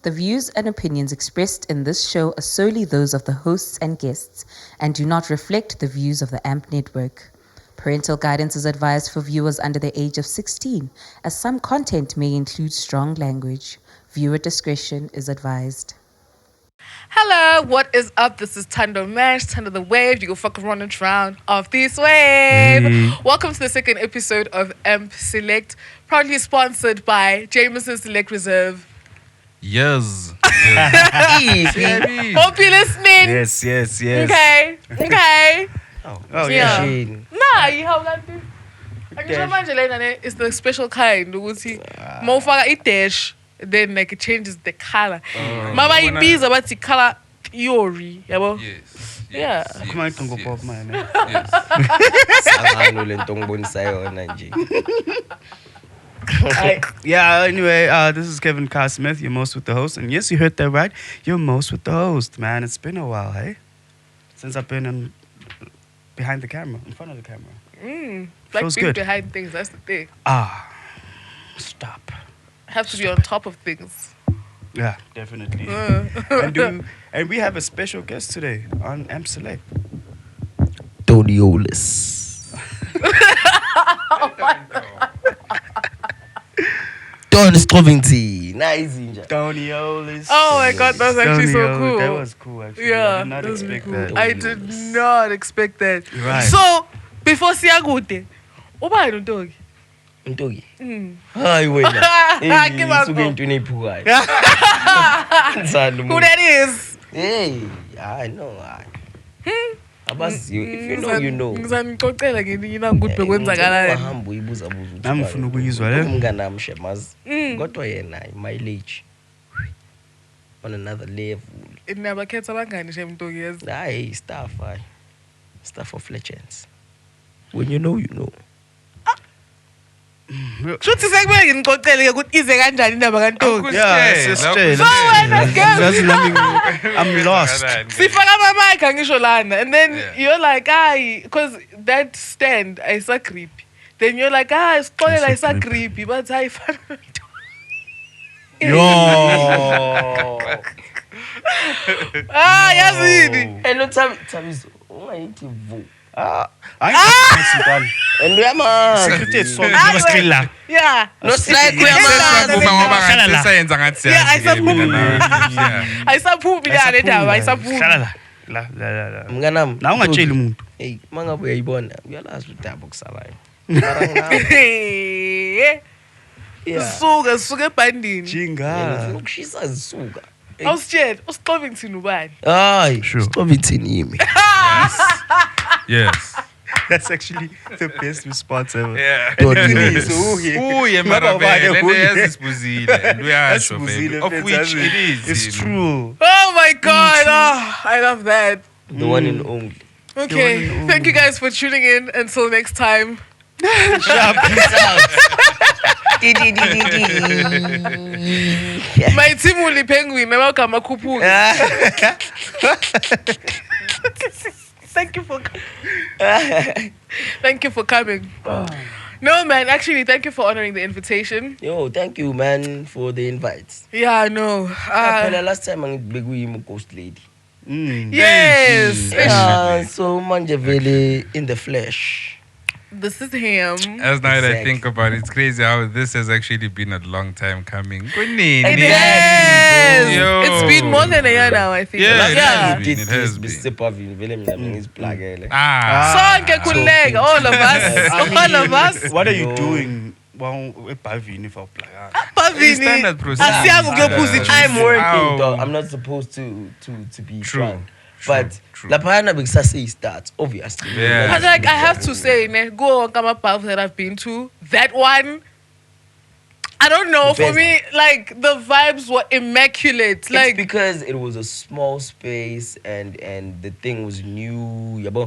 The views and opinions expressed in this show are solely those of the hosts and guests and do not reflect the views of the AMP network. Parental guidance is advised for viewers under the age of 16, as some content may include strong language. Viewer discretion is advised. Hello, what is up? This is Tando Mash, Tando the Wave. You go fuck around and drown off this wave. Welcome to the second episode of AMP Select, proudly sponsored by Jameson's Select Reserve. Yes. Hope you're listening. Yes. Okay. Oh Yeah. yeah. Nah, you have that thing. Angisho manje lena ne is the special kind ukuthi mawufaka i-dash then like it changes the color. Mama ibiza bathi color theory, yabo? Yes. Yeah. Kuma iqingo pop man. Yes. Sangano lento ngibonisa yona nje. Yeah, anyway, this is Kevin Carr Smith, your most with the host. And yes, you heard that right. You're most with the host, man. It's been a while, hey? Since I've been behind the camera, in front of the camera. Like Feels being good. behind things, that's the thing. Stop. Have to be on top of things. Yeah, definitely. And we have a special guest today on AMP Select. Toniolis. Don Sxovington. Nice inja. Toniolis. Oh my god, that's actually so Tonio, cool. That was cool, actually. Yeah, I did not that was expect really that. cool. I did not expect that. Right. So, before siyakude, ubani Ntokie? Ntokie. Hayi wena. Give us Suke one. into nephukayo. Who that is? Hey, I know. Abaziyo, if you know, you know. Ngizanixoxela ngelinye ilanga ukuthi bekwenzakalani. Ungahamba uyibuza ukuthi. Nami ngifuna ukuyizwa le. Umnganami shemazi. Kodwa yena mileage on another level. Nabakhetha abangani nje Ntokie yazi. Hayi, stuff of legends. When you know, you know. Shuthi sekumele nginixoxele ukuthi ize kanjani indaba kaNtokie. Yeah, sister. So wena I'm lost. sifaka ama-mic angisho lana and then Yeah. you're like because that stand ayisagrippy then you're like sixolela ayisagrippy but ayifana Yo. yazini Hello, Thabiso. Ungayithi vu. I And uyamazi. secret song ngibasikila. yeah No strike Uma uyamazi. ngoba Hlala la. ngathi sayenza ngathi Yeah, siyazi-ke ayisaphumi. mina nawe. ayisaphumi le ndaba ayisaphumi Hlala la. Mnganami. Na ungatsheli umuntu. Hey, mangabe uyayibona, uyalazi udaba kusabayo. Yeah. suka ebhandini Jinga. Ukushisa zisuka. awusitshela uSxovington ubani Hayi, Sure. Sxovington yimi. Yes. That's actually the best response ever. Yeah. Uye Mara vele uye. yazisibuzile and uyasho Yasibuzile, baby. Of mfethu, which it is. It's true. oh my god I love that The one and only. okay thank you guys for tuning in until next time my team will penguin welcome akhuphuke thank you for coming no man actually thank you for honoring the invitation Yo, thank you man for the invites. yeah no Phela last time ngibekuyimi ghost lady. yes So manje vele in the flesh. this is him As now that I Exactly. think about it, it's crazy how this has actually been a long time coming. it Kunini? is Yo. it's been more than a year now I think Yeah, it yeah. has Did It has this been. besipavini vele mina ngizplagele. sonke khululeka all of us What are you No. doing? Well, ebhavini for player. Bhavini Standard procedure. asiyazi ukuyophuza I'm ijuice working, Ow. dog. I'm not supposed to be True. drunk. But laphana bekusase starts obviously. Yeah. But like I have to say, ne, go on Kamapaf that I've been to, that one, I don't know. For Best. me, like the vibes were immaculate. It's Like because it was a small space and the thing was new. Yabo.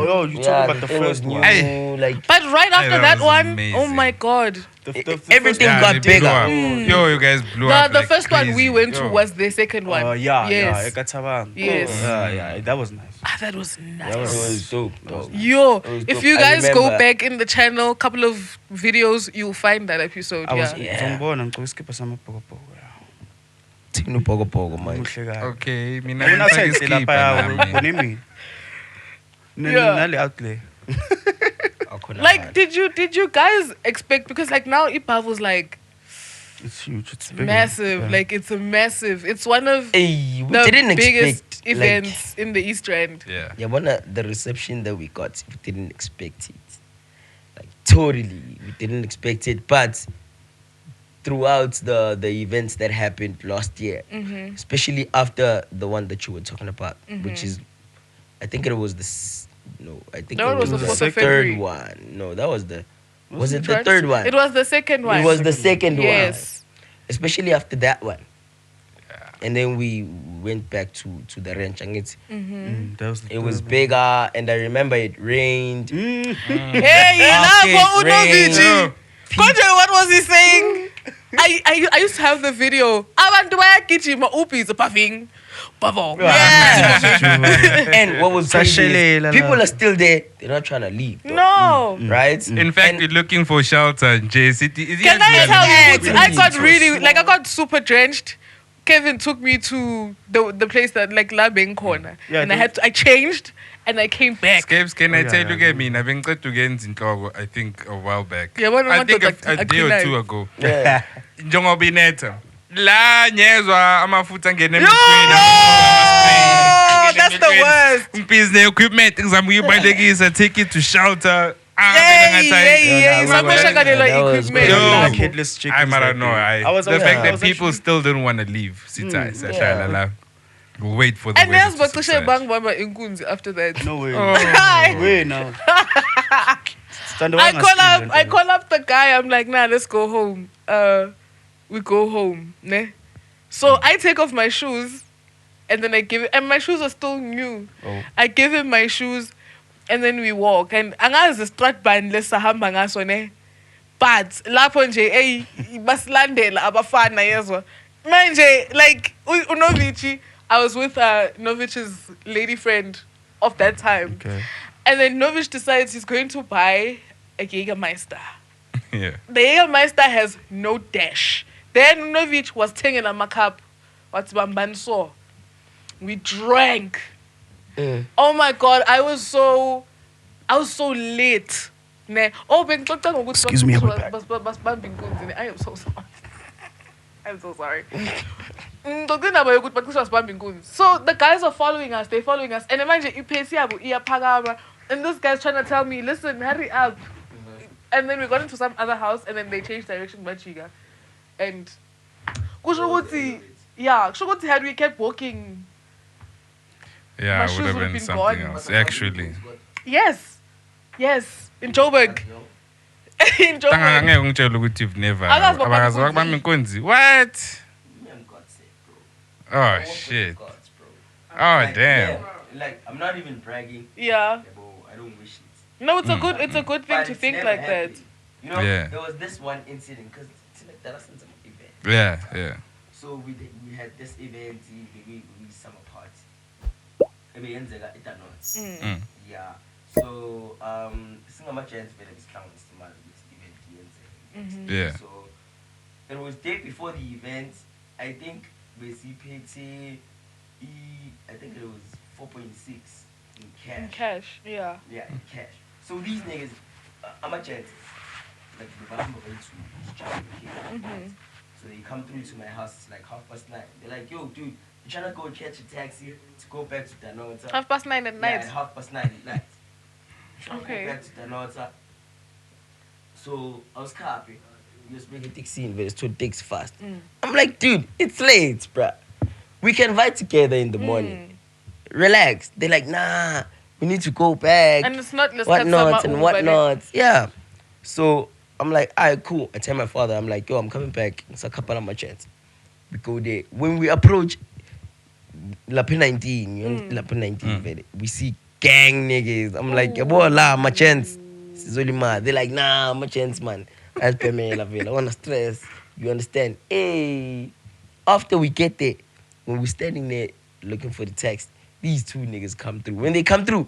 Oh, you talking about the thing was first new. one? Hey. Like but right after that that was one, amazing. oh my god. everything Yeah, got they blew bigger. up. Yo, you guys blew up. The like first one we crazy. went to Yo. was the second one. Yeah, yes. Ekatabang. Yes. Yeah, that was nice. That was It nice. was dope, dog. Yo, It was if dope. you I guys go remember- back in the channel, couple of videos, you'll find that episode. I was Yeah. Yeah. ngizongibona ngicela iskipha samabhokobhoko. Pogo, man. Muhle kabi. Okay, mina Wena ngifake usenze lapha iskipha yawo nami. bonimi. Yeah. Nale outlay. Like, did you guys expect, because like now Bhavu was like It's huge. It's big. massive, Yeah. like it's one of Hey, we the didn't biggest expect events in the East End. Yeah. Yeah, the reception that we got, we didn't expect it. Like totally, we didn't expect it. But throughout the events that happened last year, especially after the one that you were talking about, which is, I think it was I think No, it it was was the the 4th of third February. one. No, that was was it Which the one? third one? It was the second one. It was the second one. Yes. Especially after that one. And then we went back to the ranch, and That was it was bigger, and I remember it rained. Hey, After Lavo it rained, Unoviji. Konje, what was he saying? I used to have the video. Abantu bayagijima uphiza paving. Pavo. Yeah. And what was crazy is Sashelela people la. are still there. They're not trying to leave. Though, No. right? In fact, And- we're looking for shelter. JCT. Can I tell you, Yeah, I got it's really, like, I got super drenched. Kevin took me to the place that, like, Labeng corner. Yeah, and I changed and I came back. Scapes, can I Oh, yeah, tell yeah, you, yeah. mina bengiceda ukuyenza inhloko, I think a while back. Yeah, when I I think wanted, a like, day or a two clean ago. Yeah. Njengoba inetha. La nyezwa amafutha angena No! That's the worst. Business equipment ngizama ukuyibalekisa, take it to shelter. Yay. That was- Equipment. Yo. Like Lapho. headless chickens. I back know. then. I was The actually- fact I that was people actually- still don't want to leave. Sita, Yeah. la. We'll wait for the And weather there's to Bakashe subside. Bang Bamba Inkunzi after that. No way. I Wait now. Stand around and call up the guy. I'm like, nah, let's go home. We go home, ne? So I take off my shoes, and then I give it, and my shoes are still new. Oh. I give him my shoes, and then we walk. And angazi strat band lesahamba ngaso ne. But lapho nje basilandela abafana yezwa. Manje like Unovici, I was with Novich's lady friend of that time. Okay. And then Novich decides he's going to buy a Jägermeister. Yeah. The Jägermeister has no dash. Then Novich was taking a makeup. What's Bambanso? We drank. Oh my God, I was so late. Ne. Oh, Excuse me, I'll be back. I am so sorry. I'm so sorry. So the guys are following us. They're following us. And imagine, and this guy's trying to tell me, listen, hurry up. And then we got into some other house, and then they changed direction by Chiga. And had we kept walking, Yeah, My it shoes would have would've been been something gone. else. Actually. yes, in Joburg. In Tanga Joburg. ngeke ungitshela ukuthi you've never. Akazi baba Abakazi Nkunzi. bakubamba inkunzi. What? Oh shit. Oh damn. Like, I'm not even bragging. Yeah. I don't wish it. No, it's a good thing But to it's think never like that. happened. You know, Yeah. there was this one incident because it's like that wasn't an event. Yeah. So we had this event, we summer party. Mm. Yeah. So singama chance vele bisihlangana isimali this event Yeah. So it was day before the event. I think besiphethe I think it was 4.6 in cash. In cash, yeah. Yeah, in cash. So these niggas, I'm a chance. Like the vast majority. So they come through to my house. It's like 9:30. They're like, "Yo, dude, you trying to go catch a taxi to go back to Danota?" 9:30 at night. Yeah, 9:30 at night. Trying to Okay. go back to Danota. So I was happy. We just make a taxi in, but it's 2 takes fast. I'm like, dude, it's late, bruh. We can vibe together in the morning. Relax. They're like, nah, we need to go back. And it's not let's Whatnot and whatnot. Yeah. So I'm like, alright, cool. I tell my father, I'm like, yo, I'm coming back. It's a couple of my chance. We go there. When we approach Lapi 19, you know, Lapi 19, we see gang niggas. I'm like, boy, la, my chance. It's only mad. They're like, nah, my chance, man. As per me, I want to stress. You understand? Hey, after we get there, when we're standing there looking for the text, these 2 niggas come through. When they come through,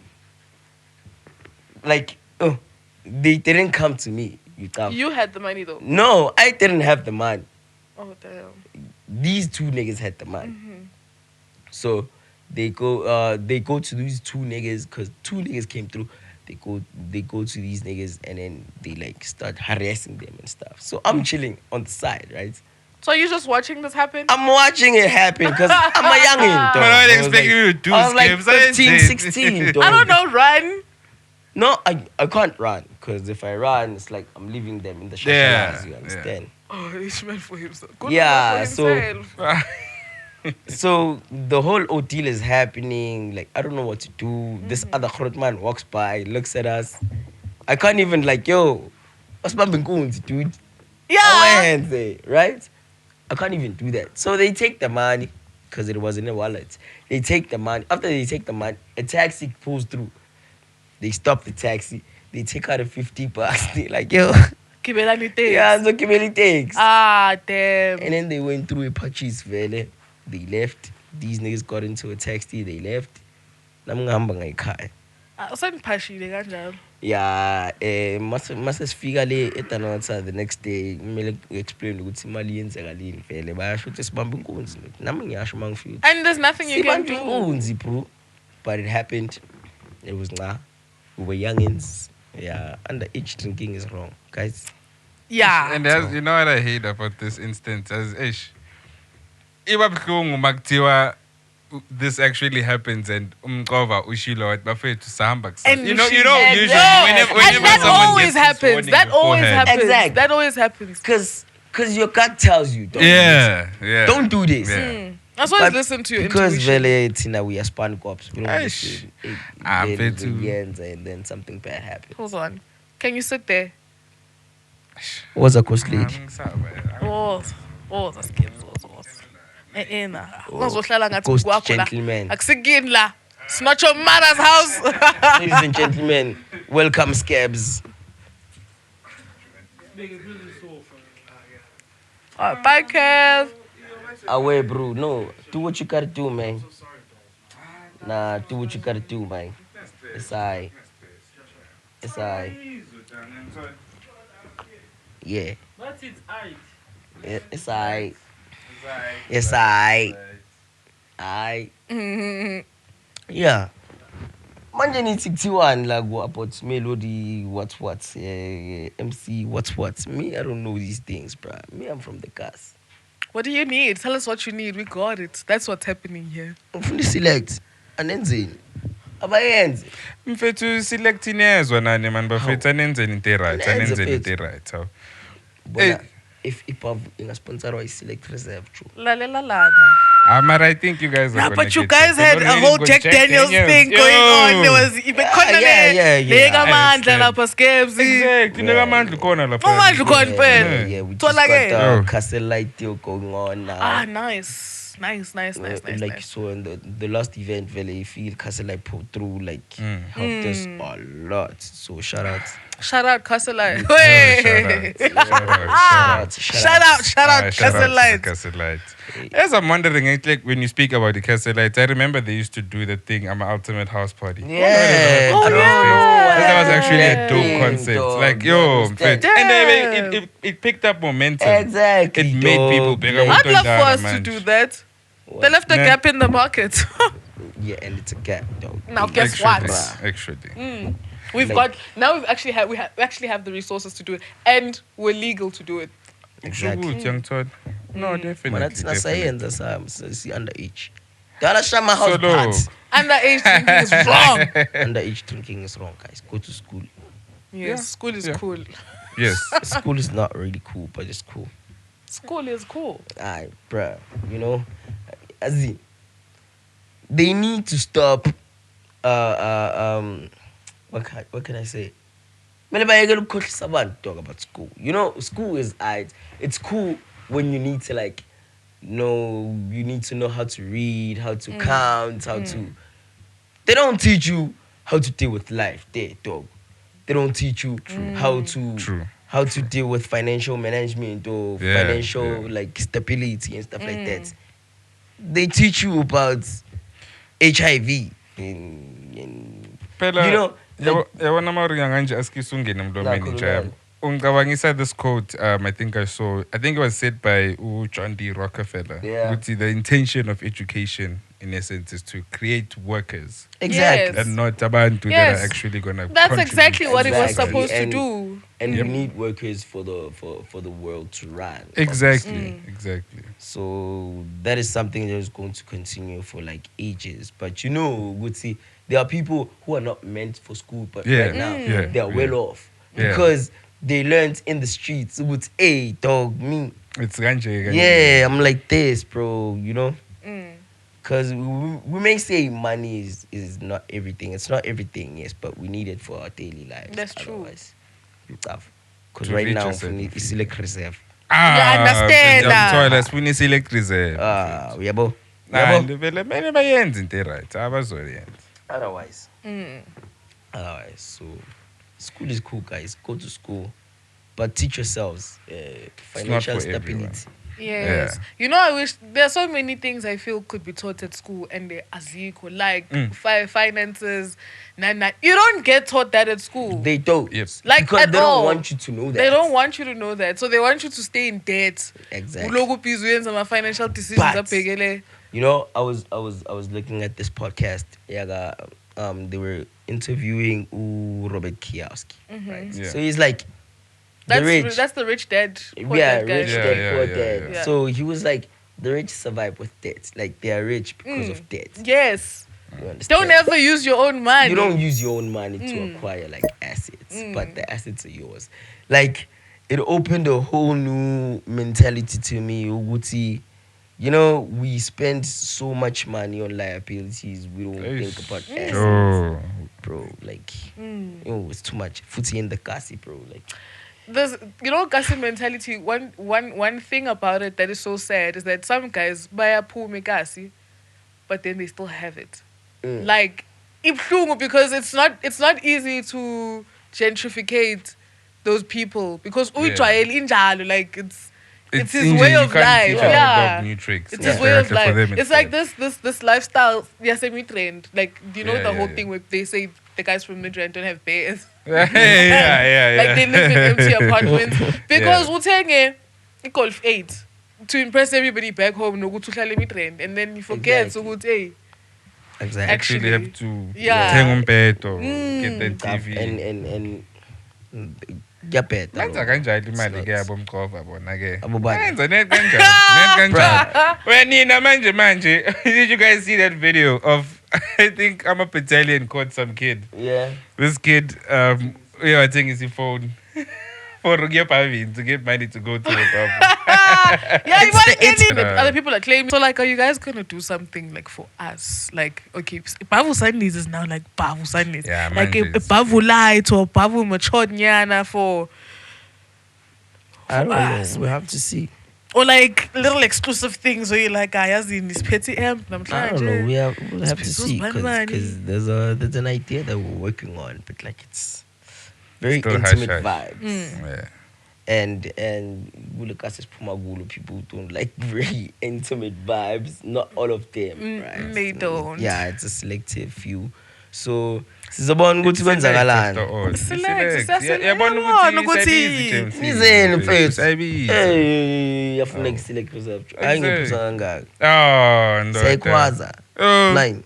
like, oh, they didn't come to me. You had the money though. No, I didn't have the money. Oh damn. these two niggas had the money. So they go to these two niggas because two niggas came through. They go to these niggas and then they like start harassing them and stuff. So I'm chilling on the side, right? So you're just watching this happen? I'm watching it happen because I'm a youngin', dog. Man, I I was expect you to do I was like skips. I 15, did. 16, dog. I don't know, run. No, I can't run because if I run, it's like I'm leaving them in the Yeah, shashalas, you understand? Oh, he's meant for himself. Good Yeah, enough for so- himself. So the whole ordeal is happening. Like, I don't know what to do. This other man walks by, looks at us. I can't even like, yo, what's bumping goons, dude? Yeah. On my hands, right? I can't even do that. So they take the money because it was in a wallet. They take the money. After they take the money, a taxi pulls through. They stop the taxi. They take out a 50 bucks. They're like, yo, Kibelani things. yeah, so Kimeli takes. Ah, damn. And then they went through a purchase, vele. They left. These niggas got into a taxi. They left. Namngahamba ngaykhaya. Usaniphashile kanjalo. Yeah, mase sifika le eTanota the next day kumele explain ukuthi imali yenzakalini vele bayasho ukuthi sibambe inkunzi nami ngiyasho mangifika And there's nothing you can sibambe do. inkunzi bro, but it happened. It was nah, we were youngins. Yeah, underage drinking is wrong, guys. Yeah. And as, you know what I hate about this instance as ish. Iba buhlungu makuthiwa this actually happens and umqova ushilo bafethu sahamba kusasa. And You know she- usually and whenever that someone always gets this happens. warning That always beforehand. happens. Exactly. That always happens. Cause your gut tells you don't Don't do this. Yeah. That's why But listen to your because intuition. vele tina we are span cops. We don't Aish. listen. Mfethu. And then something bad happens. Hold on. Can you sit there? What's a cost lady? Oh, that's good. Nah. Uzohlala ngathi Ghost kwakho la. gentleman. Akusikini la. It's not your mother's house. Ladies and gentlemen, welcome scabs. Alright, bye, Kev. Away, bro. No, do what you gotta do, man. Nah, do what you gotta do, man. It's I. It's I. Yeah. But it's I. It's I. It's I. I. Yeah. Manje nithi kuthiwani la ku about melody what MC what me I don't know these things, bruh. Me I'm from the cast. What do you need? Tell us what you need. We got it. That's what's happening here. Ngifuna select anenzeni abayenze Mfethu select inezwa nani man bafethu anenzeni into right Anenze anenzeni mfethu. into right so bona if Bhavu ingasponsorwa i-select reserve true. Lalela lana. But I think you guys are Nah, gonna but you get guys it. had They've a already whole got Jack Daniels thing going on. There was even yeah. Lega I mandla understand. lapha Scabs. Exactly. Yeah. Inamandla khona lapha. Umandla khona impela. Yeah, we just Tholakele. got Oh. Castle Light deal going on now. Ah, nice. Nice. Like so in the last event vele feel Castle Light pulled through like helped us a lot. So shout out. Shout out Castle-Light. Oh, Hey. Shout out Castle-Light. Castle-Light. As I'm wondering, like when you speak about the Castle-Light, I remember they used to do the thing, I'm an ultimate house party. Yeah. Oh, I don't yeah. know. That was actually a Yeah. dope concept. Dog, Like, you yo, understand? and then it picked up momentum. Exactly. It made dog. people bigger. Like, I'd love for us to man. do that. what? They left a Nah. gap in the market. Yeah, and it's a gap, dog. Now guess what? Actually. We've Like- got now. We actually have the resources to do it, and we're legal to do it. Exactly. Good, young Todd. No, definitely. Man, that's not definitely. science. That's underage. Dala Shama house Solo. parts. Underage drinking is wrong. Underage drinking is wrong, guys. Go to school. Yes, school is Yeah. cool. Yes. School is not really cool, but it's cool. School is cool. Aye, bruh. You know, as in, they need to stop. What can I say? Whenever I get to talk about school, you know, school is it's cool when you need to like you need to know how to read, how to count, how to. They don't teach you how to deal with life, dog. They don't teach you how to True. how to deal with financial management or Yeah, financial yeah. like stability and stuff like that. They teach you about HIV and Phela, you know, like- yabona mawuri nganje asikise ungene emlomeni Nakho njalo. lona. Ungawangisa this quote, I think it was said by John D. Rockefeller. Yeah. Which the intention of education, in essence, is to create workers Exactly. Yes. and not abantu that Yes. are actually gonna. That's contribute exactly to what it was Exactly. supposed to And- do. And Yep. we need workers for the world to run. Exactly, exactly. So that is something that is going to continue for like ages. But you know, would see there are people who are not meant for school, but Yeah, right now yeah, they are well yeah. off Yeah. because they learned in the streets. With hey dog me, It's ganje. yeah, I'm like this, bro. You know, Mm. because we may say money is not everything. It's not everything, yes, but we need it for our daily lives. That's true. Otherwise, you tough. Because To right reach now, a for certain me, it's feeling. like reserve. understand that. Toilets we need select reserve. Yabo. And vele mele bayenze into right. Abazoyenza. Otherwise. Mm. So school is cool, guys. Go to school, but teach yourselves financial for stability. everyone. Yes. Yeah. You know, I wish there are so many things I feel could be taught at school and they're aziko, like finances. Nah. You don't get taught that at school. They don't. Yep. Like, because at they don't all. want you to know that. They don't want you to know that. So they want you to stay in debt. Exactly. Uloku busy with some financial decisions. But- Apegele. You know, I was looking at this podcast. Yeah, they were interviewing Robert Kiyosaki, right? Yeah. So he's like, the rich. That's the rich dad. Poor Yeah, dad guy. rich Yeah, dad, yeah, poor yeah, dad. yeah. So he was like, the rich survive with debt. Like they are rich because of debt. Yes. You understand? Don't ever use your own money. You don't use your own money to acquire like assets, but the assets are yours. Like it opened a whole new mentality to me. Uguti, you know, we spend so much money on liabilities. We don't think about assets, Oh. bro. Like, it's too much. Footy in the kasi, bro. Like, There's, you know, Gasi mentality. One thing about it that is so sad is that some guys buy a pool Gasi, but then they still have it. Like, ibhlungu, because it's not easy to gentrificate those people because uyijwayele injalo, like it's his injury, way you of can't life. teach a Yeah. dog new tricks. It's Yeah. his way of For life. them It's like this lifestyle, semi-trend. Like, do you know Yeah, the yeah, whole yeah. thing where they say the guys from Midrand don't have bears? yeah. Like they live in empty apartments because utenge a Golf 8 to impress everybody back home nokuthi uhlale Midrand, and then you forget Exactly. ukuthi hey, exactly. Actually have to Yeah. thenga umbhedo, get the TV. And kuyabheda. Benza kanjani imali It's ke not- yabo mqova bona ke? Abo bani? Benza net kanjani? Net kanjani? Wenina manje. Did you guys see that video of I think I'm a battalion caught some kid. Yeah. This kid I think is his phone for to get money to go to a pub. yeah, you want it's- other people are claiming. So like, are you guys gonna do something like for us? Like, okay, Bhavu Sundays is now like Bhavu Sundays. Yeah, like a manje it's- Bhavu Light or Bhavu Matured Nyana for, I don't us. know. We have to see. or like little exclusive things where you're like, I has in this petty amp. I'm I trying don't know. to. We'll have to people's see money. because there's an idea that we're working on, but like it's very Still intimate hush-hush. vibes. Yeah. And Gulukas is Pumagulu, people don't like very intimate vibes. Not all of them, right? They don't. Yeah, it's a selective few. So sizobona ukuthi kwenzakalani. Yabona ukuthi Izeni mfethu. Sayibiza. Hey, yafuna ukuselect reserve. Ayingiphuza kangaka. Oh, ndoda. Sayikhwaza. Oh. 9.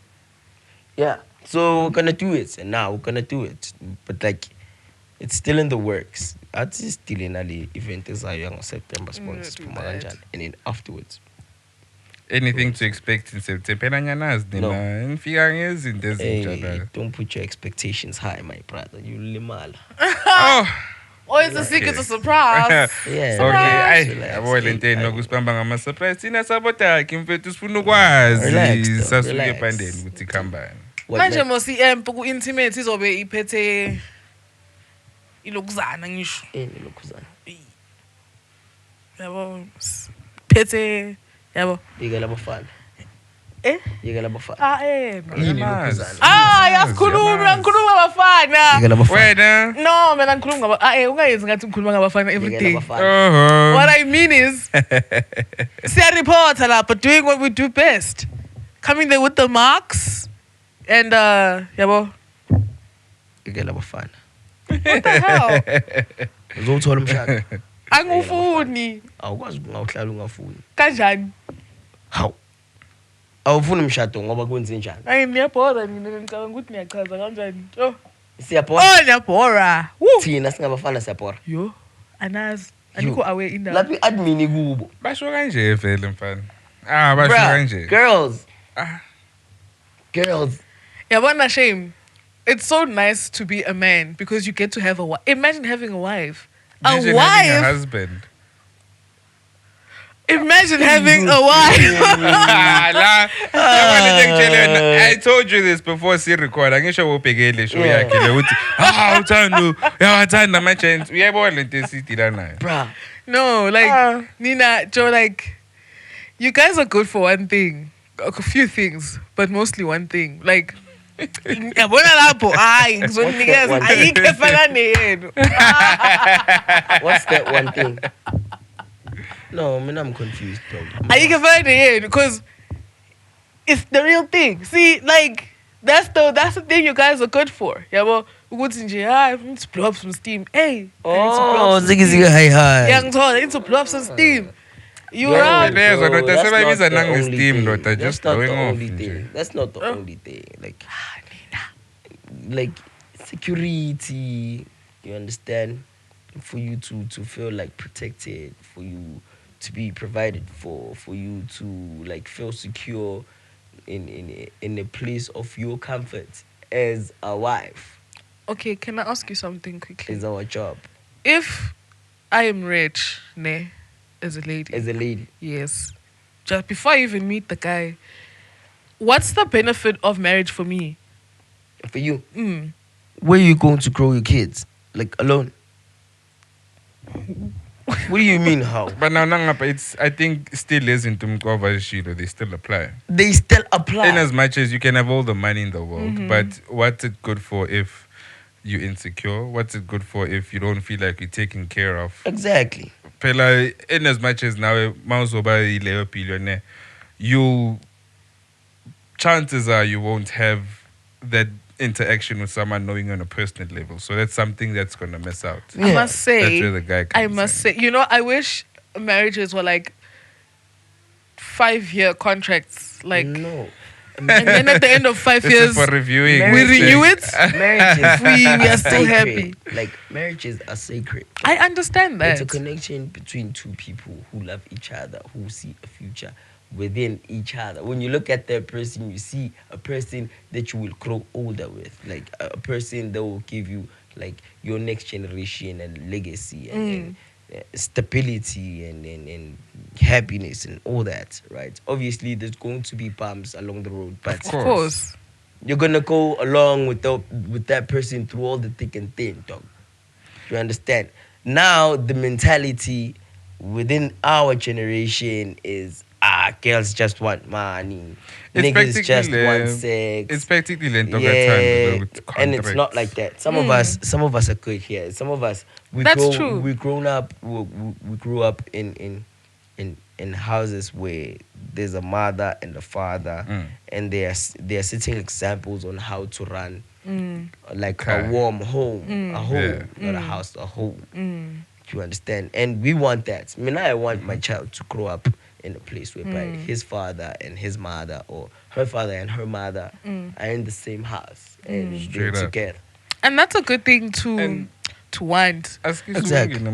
Yeah. So we're gonna do it, and now we're gonna do it. But like, it's still in the works. It's still in the event is September sponsors do from that. Maranjan, and then afterwards. Anything to expect in September? Nyana No. nifika ngezinto ezinjalo. Hey, don't put your expectations high, my brother. You limal. Oh. Oh, it's a secret, it's a surprise. Yeah. Okay, relax, yabo le hey, nto hey. nokusibamba ngama-surprise thina sabodakhe mfethu sifuna ukwazi Relax, though, sasuke relax. ebhandeni ukuthi ikhambani. What, Manje like- mos i-amp ku-intimate izobe iphethe ilokuzana ngisho. lokhuzana. Yabo, phethe, yabo. Yekela abafana. Eh? Yekela abafana. Yini Yamazi. lokhuzana? Yakhuluma ngabafana. Yekela abafana. Wena. No, mina ngikhuluma ungayenzi ngathi ngikhuluma ngabafana every Yekela day. abafana. What I mean is, siyareporta lapha, doing what we do best. Coming there with the marks. And, yabo, Yekela abafana. what the hell? uzowuthola umshado. Angufuni. Awukwazi ungawuhlala ungafuni. Kanjani? Hawu. Awufuni umshado ngoba kwenze njani? Hayi niyabhora mina ngicabanga ukuthi niyachaza kanjani. Oh. Siyabhora. Oh niyabhora. Woo. Thina singabafana siyabhora. Yo. Anazi. Anikho aware indawo. Laphi admin kubo. Basho kanje vele mfana. Basho Bruh, kanje. girls. Ah. Girls. Yabona shame. It's so nice to be a man because you get to have a wife. Imagine having a wife. Imagine a wife. having a husband. Imagine having a wife. I told you this before si record. Angisho ubhekele show yakhe le uthi uthando uyawathanda ama chance. Uyayibona lento esithila nayo. Bruh. No, like Nina, Joe, like you guys are good for one thing, a few things, but mostly one thing. Like, yabona lapho, hayi ngizonikeza ayikho efana neyenu. What's that one thing? No, man, I'm confused, dog. Ayikho efana neyenu because it's the real thing. See, like that's the thing you guys are good for. Yabo, ukuthi nje I need to blow up some steam. Hey, Oh, ziggy, hi. young tall, I need to blow up some steam. You Yeah, right? There's bro, no- that's that's why not he's a the nang only steam, thing. daughter, That's just not the going off, only thing. nje. That's not the only thing. Like security, you understand? For you to feel like protected, for you to be provided for you to like feel secure in a place of your comfort as a wife Okay, can I ask you something quickly? is our job If I am rich, ne, as a lady, as a lady. yes, just before I even meet the guy, what's the benefit of marriage for me? For you, where are you going to grow your kids? Like alone? What do you mean how? But now nangapa it's I think still isn't umqova shilo, they still apply. They still apply. In as much as you can have all the money in the world, but what's it good for if you're insecure? What's it good for if you don't feel like you're taken care of? Exactly. Phela in as much as now mawuzoba ileyo billionaire, you chances are you won't have that interaction with someone knowing on a personal level. So that's something that's gonna miss out. I Yeah. must say, That's where the guy I comes must in. say, you know, I wish marriages were like 5-year contracts, like, No. and then at the end of 5 This years, is for reviewing. we renew it. Marriages We are still sacred. happy. Like marriages are sacred. I understand that. It's a connection between two people who love each other, who see a future within each other. When you look at that person, you see a person that you will grow older with, like a person that will give you like your next generation and legacy and stability and happiness and all that, right? Obviously, there's going to be bumps along the road, but Of course. you're gonna go along with that person through all the thick and thin, dog. You understand? Now the mentality within our generation is girls just want money, It's niggas just practically, want sex. It's practically lento yeah, kathando and it's not like that. Some of us are good here. Some of us That's true. We grew up in houses where there's a mother and a father, and they are setting examples on how to run like a Okay. warm home, a home, not a house, a home. You understand? And we want that. I mean, I want my child to grow up in a place whereby his father and his mother, or her father and her mother, are in the same house and they're Straight up. together. And that's a good thing to And- want. Exactly.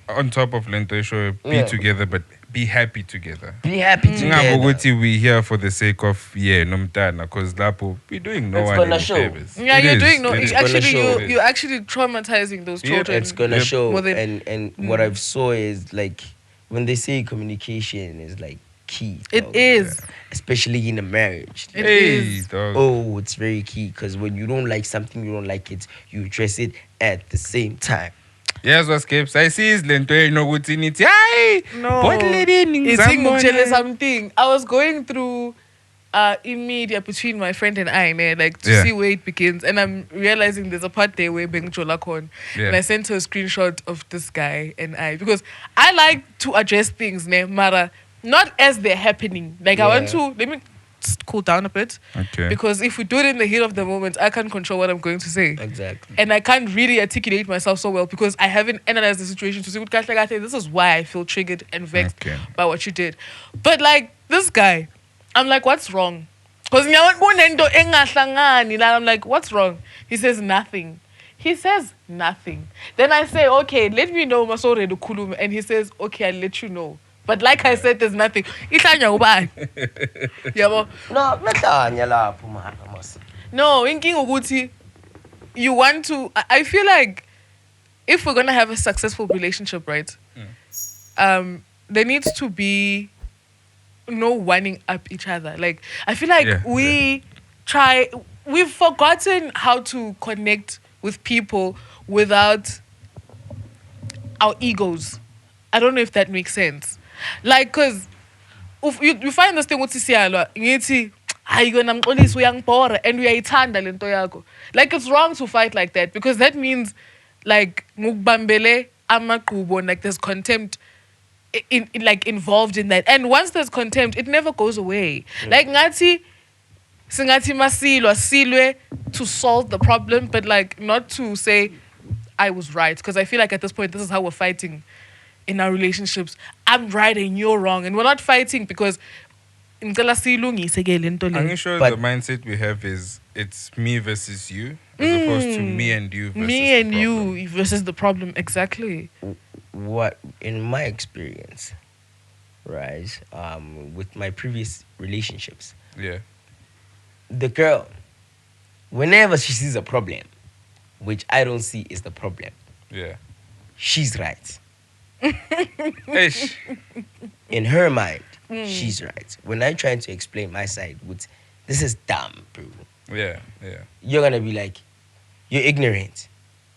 On top of lento show, be Yeah. together but be happy together. Be happy Ngabo together. ukuthi we here for the sake of nomntana, because lapho we're doing no It's one gonna any show. favors. Yeah, It you're is, doing no. it is. gonna Actually, show. you're actually traumatizing those Yep. children. It's gonna Yep. show. More than- And what I've saw is like when they say communication is like key. It dog. is. Especially in a marriage. It Hey, is. dog. Oh, it's very key because when you don't like something, you don't like it, you address it at the same time. Yes, what skips. I see is lento enokuthi nithi hayi No. bodleleni It's ngizambona." something. I was going through media between my friend and I, ne, like to Yeah. see where it begins, and I'm realizing there's a part there where Beng Cholakon, Yeah. and I sent her a screenshot of this guy and I, because I like to address things, ne, Mara, not as they're happening. Like I want Yeah. to let me cool down a bit. Okay. Because if we do it in the heat of the moment, I can't control what I'm going to say. Exactly. And I can't really articulate myself so well because I haven't analyzed the situation to see what this is why I feel triggered and vexed Okay. by what you did. But like this guy, I'm like, what's wrong? Because I'm like, what's wrong? He says nothing. He says nothing. Then I say, okay, let me know Masore do kulum. And he says, okay, I'll let you know. But like I said, there's nothing. Yabo. No, mehlanya lapho man. No, inking ukuthi you want to. I feel like if we're gonna have a successful relationship, right? There needs to be no winding up each other. Like I feel like we've forgotten how to connect with people without our egos. I don't know if that makes sense. Like, cause if you find this thing with Siyalwa, ngithi ayikona mxolisi uyangibhora and uyayithanda lento yakho. Like it's wrong to fight like that because that means like ngukubambele amaqhubo, like there's contempt in like involved in that. And once there's contempt, it never goes away. Like ngathi singathi masilwa silwe to solve the problem, but like not to say I was right, because I feel like at this point this is how we're fighting in our relationships. I'm right and you're wrong, and we're not fighting because I'm sure but the mindset we have is it's me versus you as opposed to me and you versus me the and problem. you versus the problem. Exactly. What in my experience, right? With my previous relationships, Yeah. the girl, whenever she sees a problem, which I don't see is the problem, Yeah. she's right. Ish. In her mind, she's right. When I'm trying to explain my side, with this is dumb, bro. Yeah. Yeah. You're gonna be like, you're ignorant.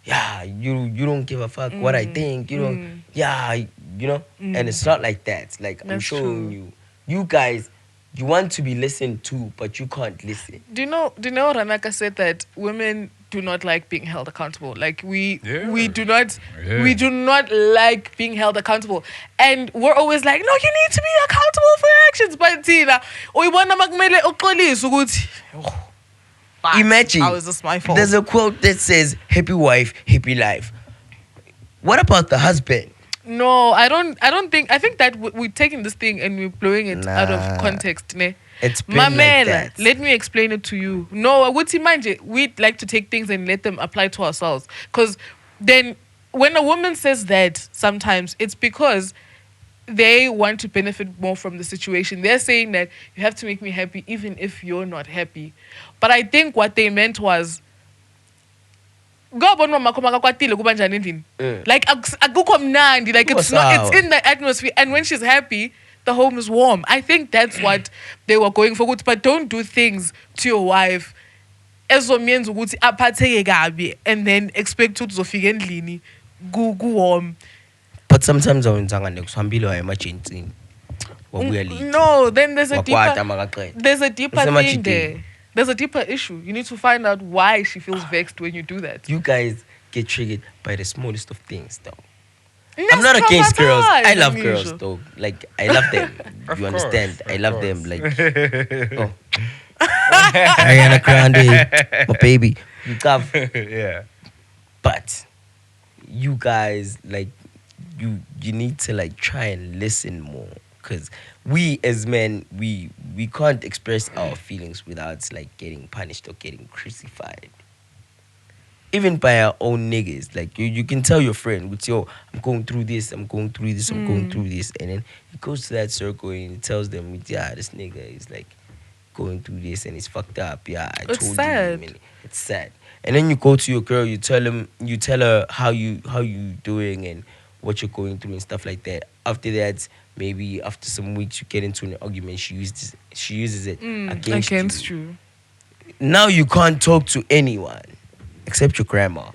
Yeah, you don't give a fuck what I think. You don't. Yeah, you know. And it's not like that. Like I'm That's showing true. you guys, you want to be listened to, but you can't listen. Do you know Ranaka said that women do not like being held accountable. Like we do not like being held accountable. And we're always like, no, you need to be accountable for your actions. But Tina, Imagine, how is this my fault? there's a quote that says, happy wife, happy life. What about the husband? No, I think that we're taking this thing and we're blowing it out of Nah. context. Ne? It's been like that. Let me explain it to you. No, I would mind it. We'd like to take things and let them apply to ourselves. Because then when a woman says that, sometimes it's because they want to benefit more from the situation. They're saying that you have to make me happy even if you're not happy. But I think what they meant was, like akukho mnandi, like it's in the atmosphere, and when she's happy the home is warm. I think that's what they were going for. But don't do things to your wife ezomenza ukuthi aphatheke kabi and then expect ukuthi uzofika endlini warm. But sometimes awenzanga nekuhambile waya emajensini wabuya late. No, then there's a Wakwata deeper makaqeda. there's a deeper Usemajiteni. thing there. There's a deeper issue. You need to find out why she feels vexed when you do that. You guys get triggered by the smallest of things, though. I'm not against girls. I love girls, though. Like, I love them. Of You course, understand? of I love course. them. Like, oh. Ariana Grande, my baby. You got. Yeah. But you guys, like, you need to, like, try and listen more. Because we, as men, we can't express our feelings without, like, getting punished or getting crucified. Even by our own niggas. Like, you can tell your friend, with yo, I'm going through this, I'm going through this, I'm going through this. And then he goes to that circle and he tells them, yeah, this nigga is, like, going through this and he's fucked up. Yeah, I It's told sad. you. Man. It's sad. And then you go to your girl, you tell her how you doing and what you're going through and stuff like that. After that, maybe after some weeks, you get into an argument. She uses it against you. Now you can't talk to anyone except your grandma.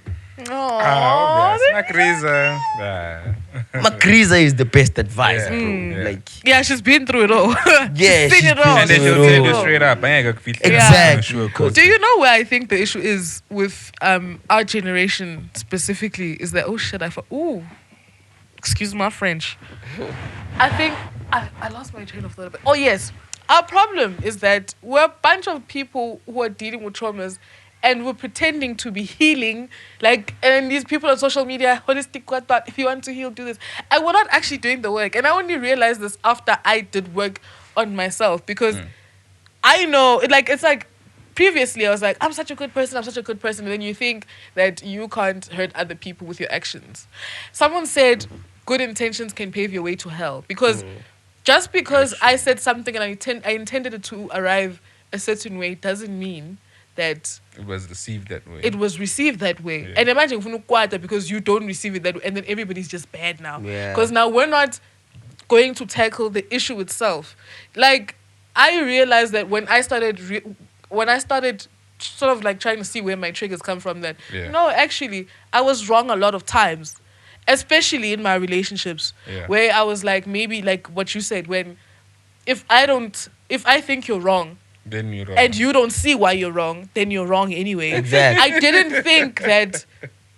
Makriza. Makriza is the best advisor, bro. Yeah. Like, Yeah, she's been through it all. yeah, Seen she's it all. been And then through she'll it tell you all. straight up. Exactly. Do you know where I think the issue is with our generation specifically? Is that, oh shit, excuse my French. I think I lost my train of thought. Oh yes, our problem is that we're a bunch of people who are dealing with traumas and we're pretending to be healing. Like, and these people on social media, holistic, what, if you want to heal, do this. And we're not actually doing the work. And I only realized this after I did work on myself because I know, it's like, previously I was like, I'm such a good person. And then you think that you can't hurt other people with your actions. Someone said, good intentions can pave your way to hell. Because just because I said something and I intended it to arrive a certain way doesn't mean that it was received that way. Yeah. And imagine because you don't receive it that way and then everybody's just bad now. Yeah. Because now we're not going to tackle the issue itself. Like, I realized that when I started sort of like trying to see where my triggers come from, that no, actually, I was wrong a lot of times, especially in my relationships, where I was like, maybe like what you said, when if I think you're wrong, then you're wrong. And you don't see why you're wrong, then you're wrong anyway. Exactly. I didn't think that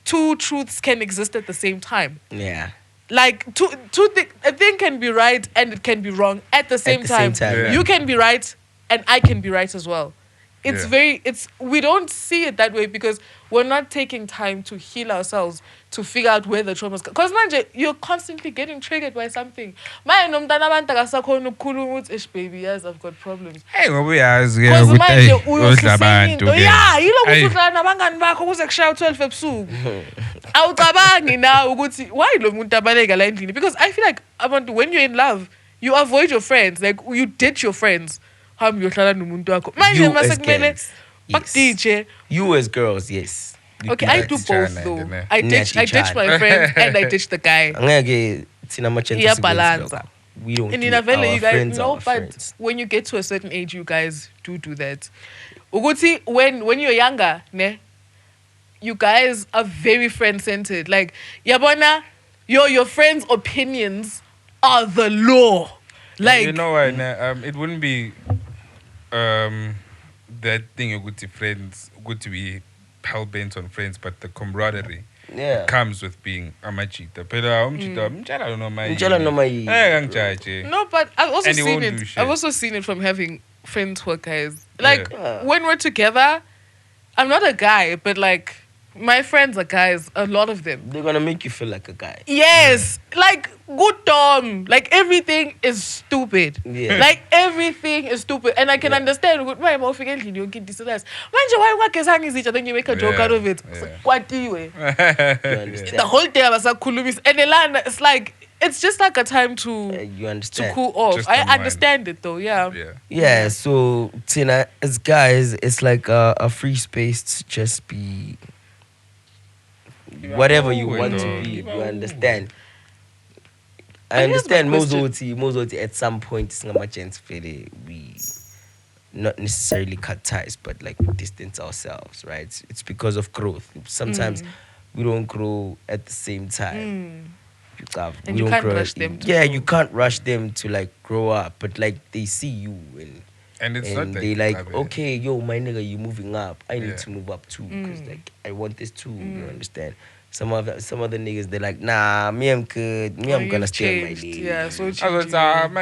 two truths can exist at the same time. Yeah. Like a thing can be right and it can be wrong at the same time. Yeah. You can be right and I can be right as well. We don't see it that way because we're not taking time to heal ourselves, to figure out where the traumas come. Because manje, you're constantly getting triggered by something. Manje nomntana abantu akasakhona ukukhuluma ukuthi ish baby, yes, I've got problems. Hey, ngoba uyazi ke Because ukuthi manje udla abantu uyosisa into. ke. Yeah, yilokhu uhlala nabangani bakho kuze kushaya 12 ebusuku. Awucabangi na ukuthi why lo muntu abaleka la endlini? Because I feel like when you're in love, you avoid your friends. Like you ditch your friends. Yohlala nomuntu wakho. Manje masekumele bakudije. You as girls, yes. Okay, I do both though. I ditch my friends and I ditch the guy. Angeke thina machance Balanza. We don't. And in a valley, you guys know, but when you get to a certain age, you guys do that. Uguti, when you're younger, ne, you guys are very friend-centered. Like, yabona, your friends' opinions are the law. Like, you know what? It wouldn't be that thing good to friends, good to be hell bent on friends, but the camaraderie comes with being a machita. No, but I've also seen it. I've also seen it from having friends who are guys. Like when we're together, I'm not a guy, but like my friends are guys, a lot of them. They're gonna make you feel like a guy. Yes. Like good Tom. Like everything is stupid. Yeah. Like everything is stupid. And I can understand why I'm offering you don't get this. Manje why work as hang is each then you make a joke out of it. What do you understand? The whole day I was and the land it's like it's just like a time to you understand. to cool off. Just I unwind. understand it though, Yeah, so Tina, as guys, it's like a free space to just be whatever you want to be. You understand? I understand Mozoti at some point it's not much we not necessarily cut ties, but like distance ourselves, right? It's because of growth. Sometimes we don't grow at the same time. And you can't rush them to grow. You can't rush them to like grow up, but like they see you and it's and not they like like, okay, yo, my nigga, you moving up. I need to move up too, because like I want this too. You understand? Some other niggas, they're like, nah, me I'm good. Me I'm gonna stay in my lane. Yeah, so you understand?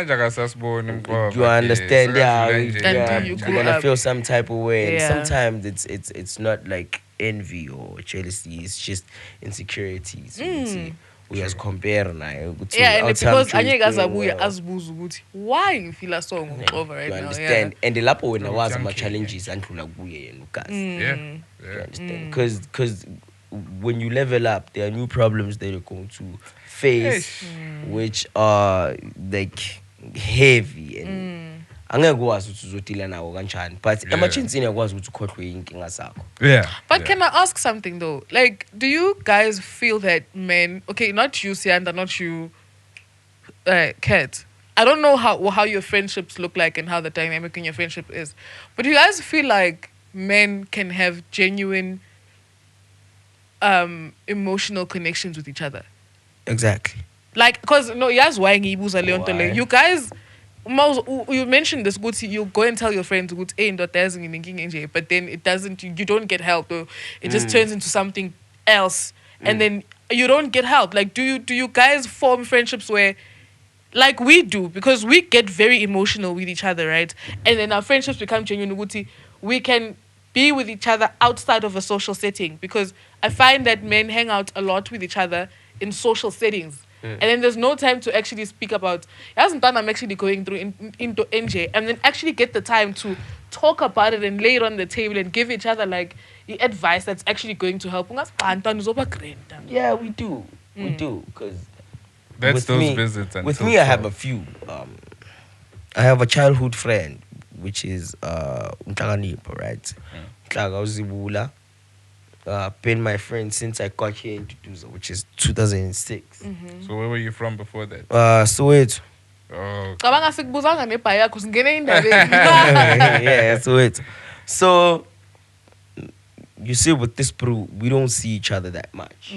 You're gonna feel some type of way. And sometimes it's not like envy or jealousy. It's just insecurities. We as compare now. And because why you feel so over right you now? Understand? And the lapo when I was my challenges and you understand? Because when you level up, there are new problems that you're going to face, which are like heavy and angekwazi ukuthi uzodila nawo kanjani, but emergency yakwazi ukuthi ukhohlwe inkinga zakho. But can I ask something though? Like, do you guys feel that men, okay, not you Sianda, not you Kat, I don't know how your friendships look like and how the dynamic in your friendship is, but do you guys feel like men can have genuine emotional connections with each other? Exactly. Like, because no, yes, why you guys, you mentioned this good, you go and tell your friends good, but then it doesn't, you don't get help, or it just turns into something else, and then you don't get help. Like, do you guys form friendships where like we do, because we get very emotional with each other, right? And then our friendships become genuine. Uguti, we can be with each other outside of a social setting, because I find that men hang out a lot with each other in social settings. And then there's no time to actually speak about, hasn't done I'm actually going through into NJ, and then actually get the time to talk about it and lay it on the table and give each other like the advice that's actually going to help us. Yeah, we do. We do. Because That's with those me, visits. And with so me, I have a forth. few. I have a childhood friend, which is Ntokie, right? Ntokie Uzibula. Been my friend since I got here into Tuzo, which is 2006. So where were you from before that? Soweto. Oh, Cabanga sikubuzanga nepa yakho singene indabeni. Yeah, Soweto. So you see, with this brew, we don't see each other that much.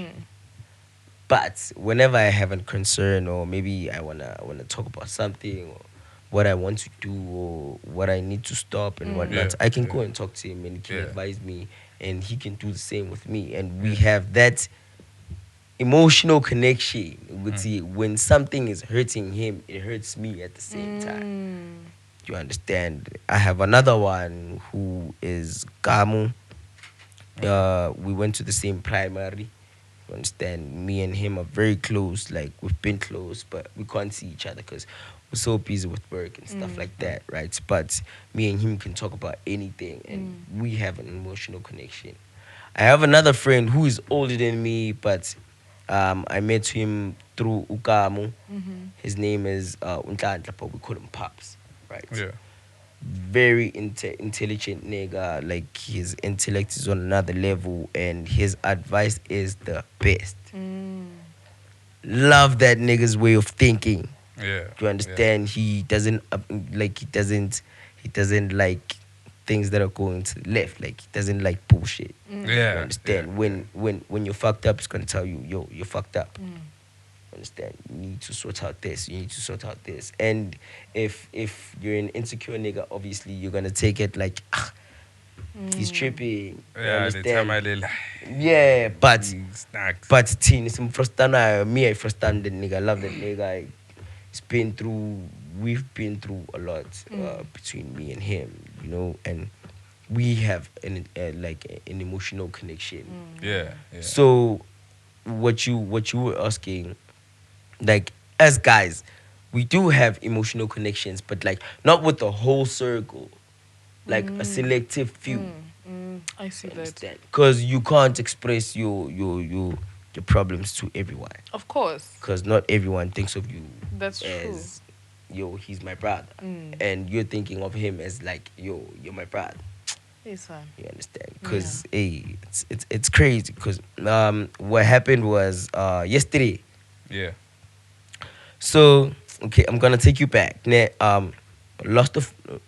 But whenever I have a concern, or maybe I wanna talk about something, or what I want to do, or what I need to stop and whatnot, Yeah, I can yeah. go and talk to him, and he can Yeah. advise me, and he can do the same with me, and we have that emotional connection. When something is hurting him, it hurts me at the same time. You understand? I have another one who is Gamu. We went to the same primary. You understand? Me and him are very close. Like, we've been close, but we can't see each other because we're so busy with work and stuff like that, right? But me and him can talk about anything, and we have an emotional connection. I have another friend who is older than me, but I met him through Ukamu. His name is Untandla, but we call him Pops, right? yeah. Very intelligent nigga. Like, his intellect is on another level, and his advice is the best. Love that nigga's way of thinking. Yeah. You understand? He doesn't he doesn't like things that are going to the left. Like, he doesn't like bullshit. Yeah. You understand? When you're fucked up, it's gonna tell you, yo, you're fucked up. You understand? You need to sort out this. You need to sort out this. And if you're an insecure nigga, obviously you're gonna take it like, he's tripping. You Yeah, they tell understand? my little Yeah, but snacks. teen is me, I frustrate the nigga. I love that nigga. We've been through a lot between me and him, you know, and we have an emotional connection. Yeah. So what you were asking, like, as guys, we do have emotional connections, but like not with the whole circle, like a selective few. I see that. Because you can't express your problems to everyone. Of course. Because not everyone thinks of you That's as, yo, he's my brother. And you're thinking of him as like, yo, you're my brother. Yes, sir. You understand? Because hey, it's crazy. Because what happened was yesterday. Yeah. So okay, I'm gonna take you back.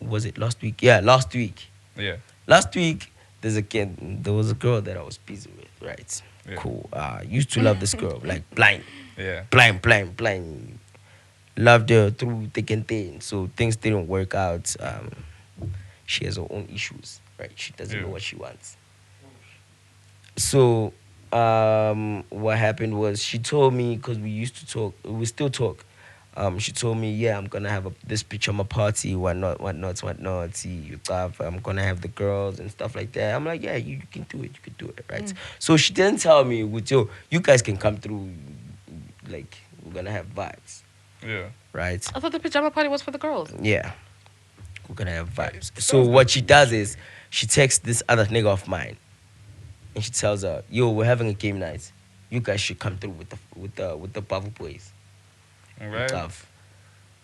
Was it last week? Yeah, last week. Yeah. Last week, there was a girl that I was busy with, right? Yeah. Cool. Used to love this girl, like blind. Yeah. Blind. Loved her through thick and thin. So things didn't work out. She has her own issues, right? She doesn't know what she wants. So what happened was, she told me, because we used to talk, we still talk. She told me, yeah, I'm gonna have this pajama party, whatnot. I'm gonna have the girls and stuff like that. I'm like, yeah, you can do it, right? So she didn't tell me, yo, you guys can come through, like, we're gonna have vibes, Yeah. right? I thought the pajama party was for the girls. Yeah, we're gonna have vibes. So what she does is, she texts this other nigga of mine, and she tells her, yo, we're having a game night. You guys should come through with the Bhavu Boys. All right. Stuff.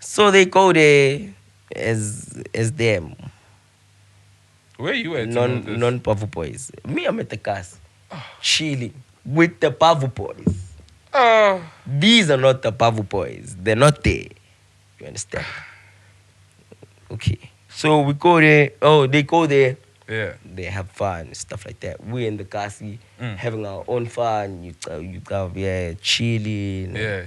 So they go there as them, Where you at? to know this? non Bhavu Boys. Me, I'm at the cast, chilling with the Bhavu Boys. Oh. These are not the Bhavu Boys. They're not there. You understand? Okay. So we go there. Oh, they go there. Yeah. They have fun, stuff like that. We're in the kasi, having our own fun. You go, yeah, chilling. Yeah.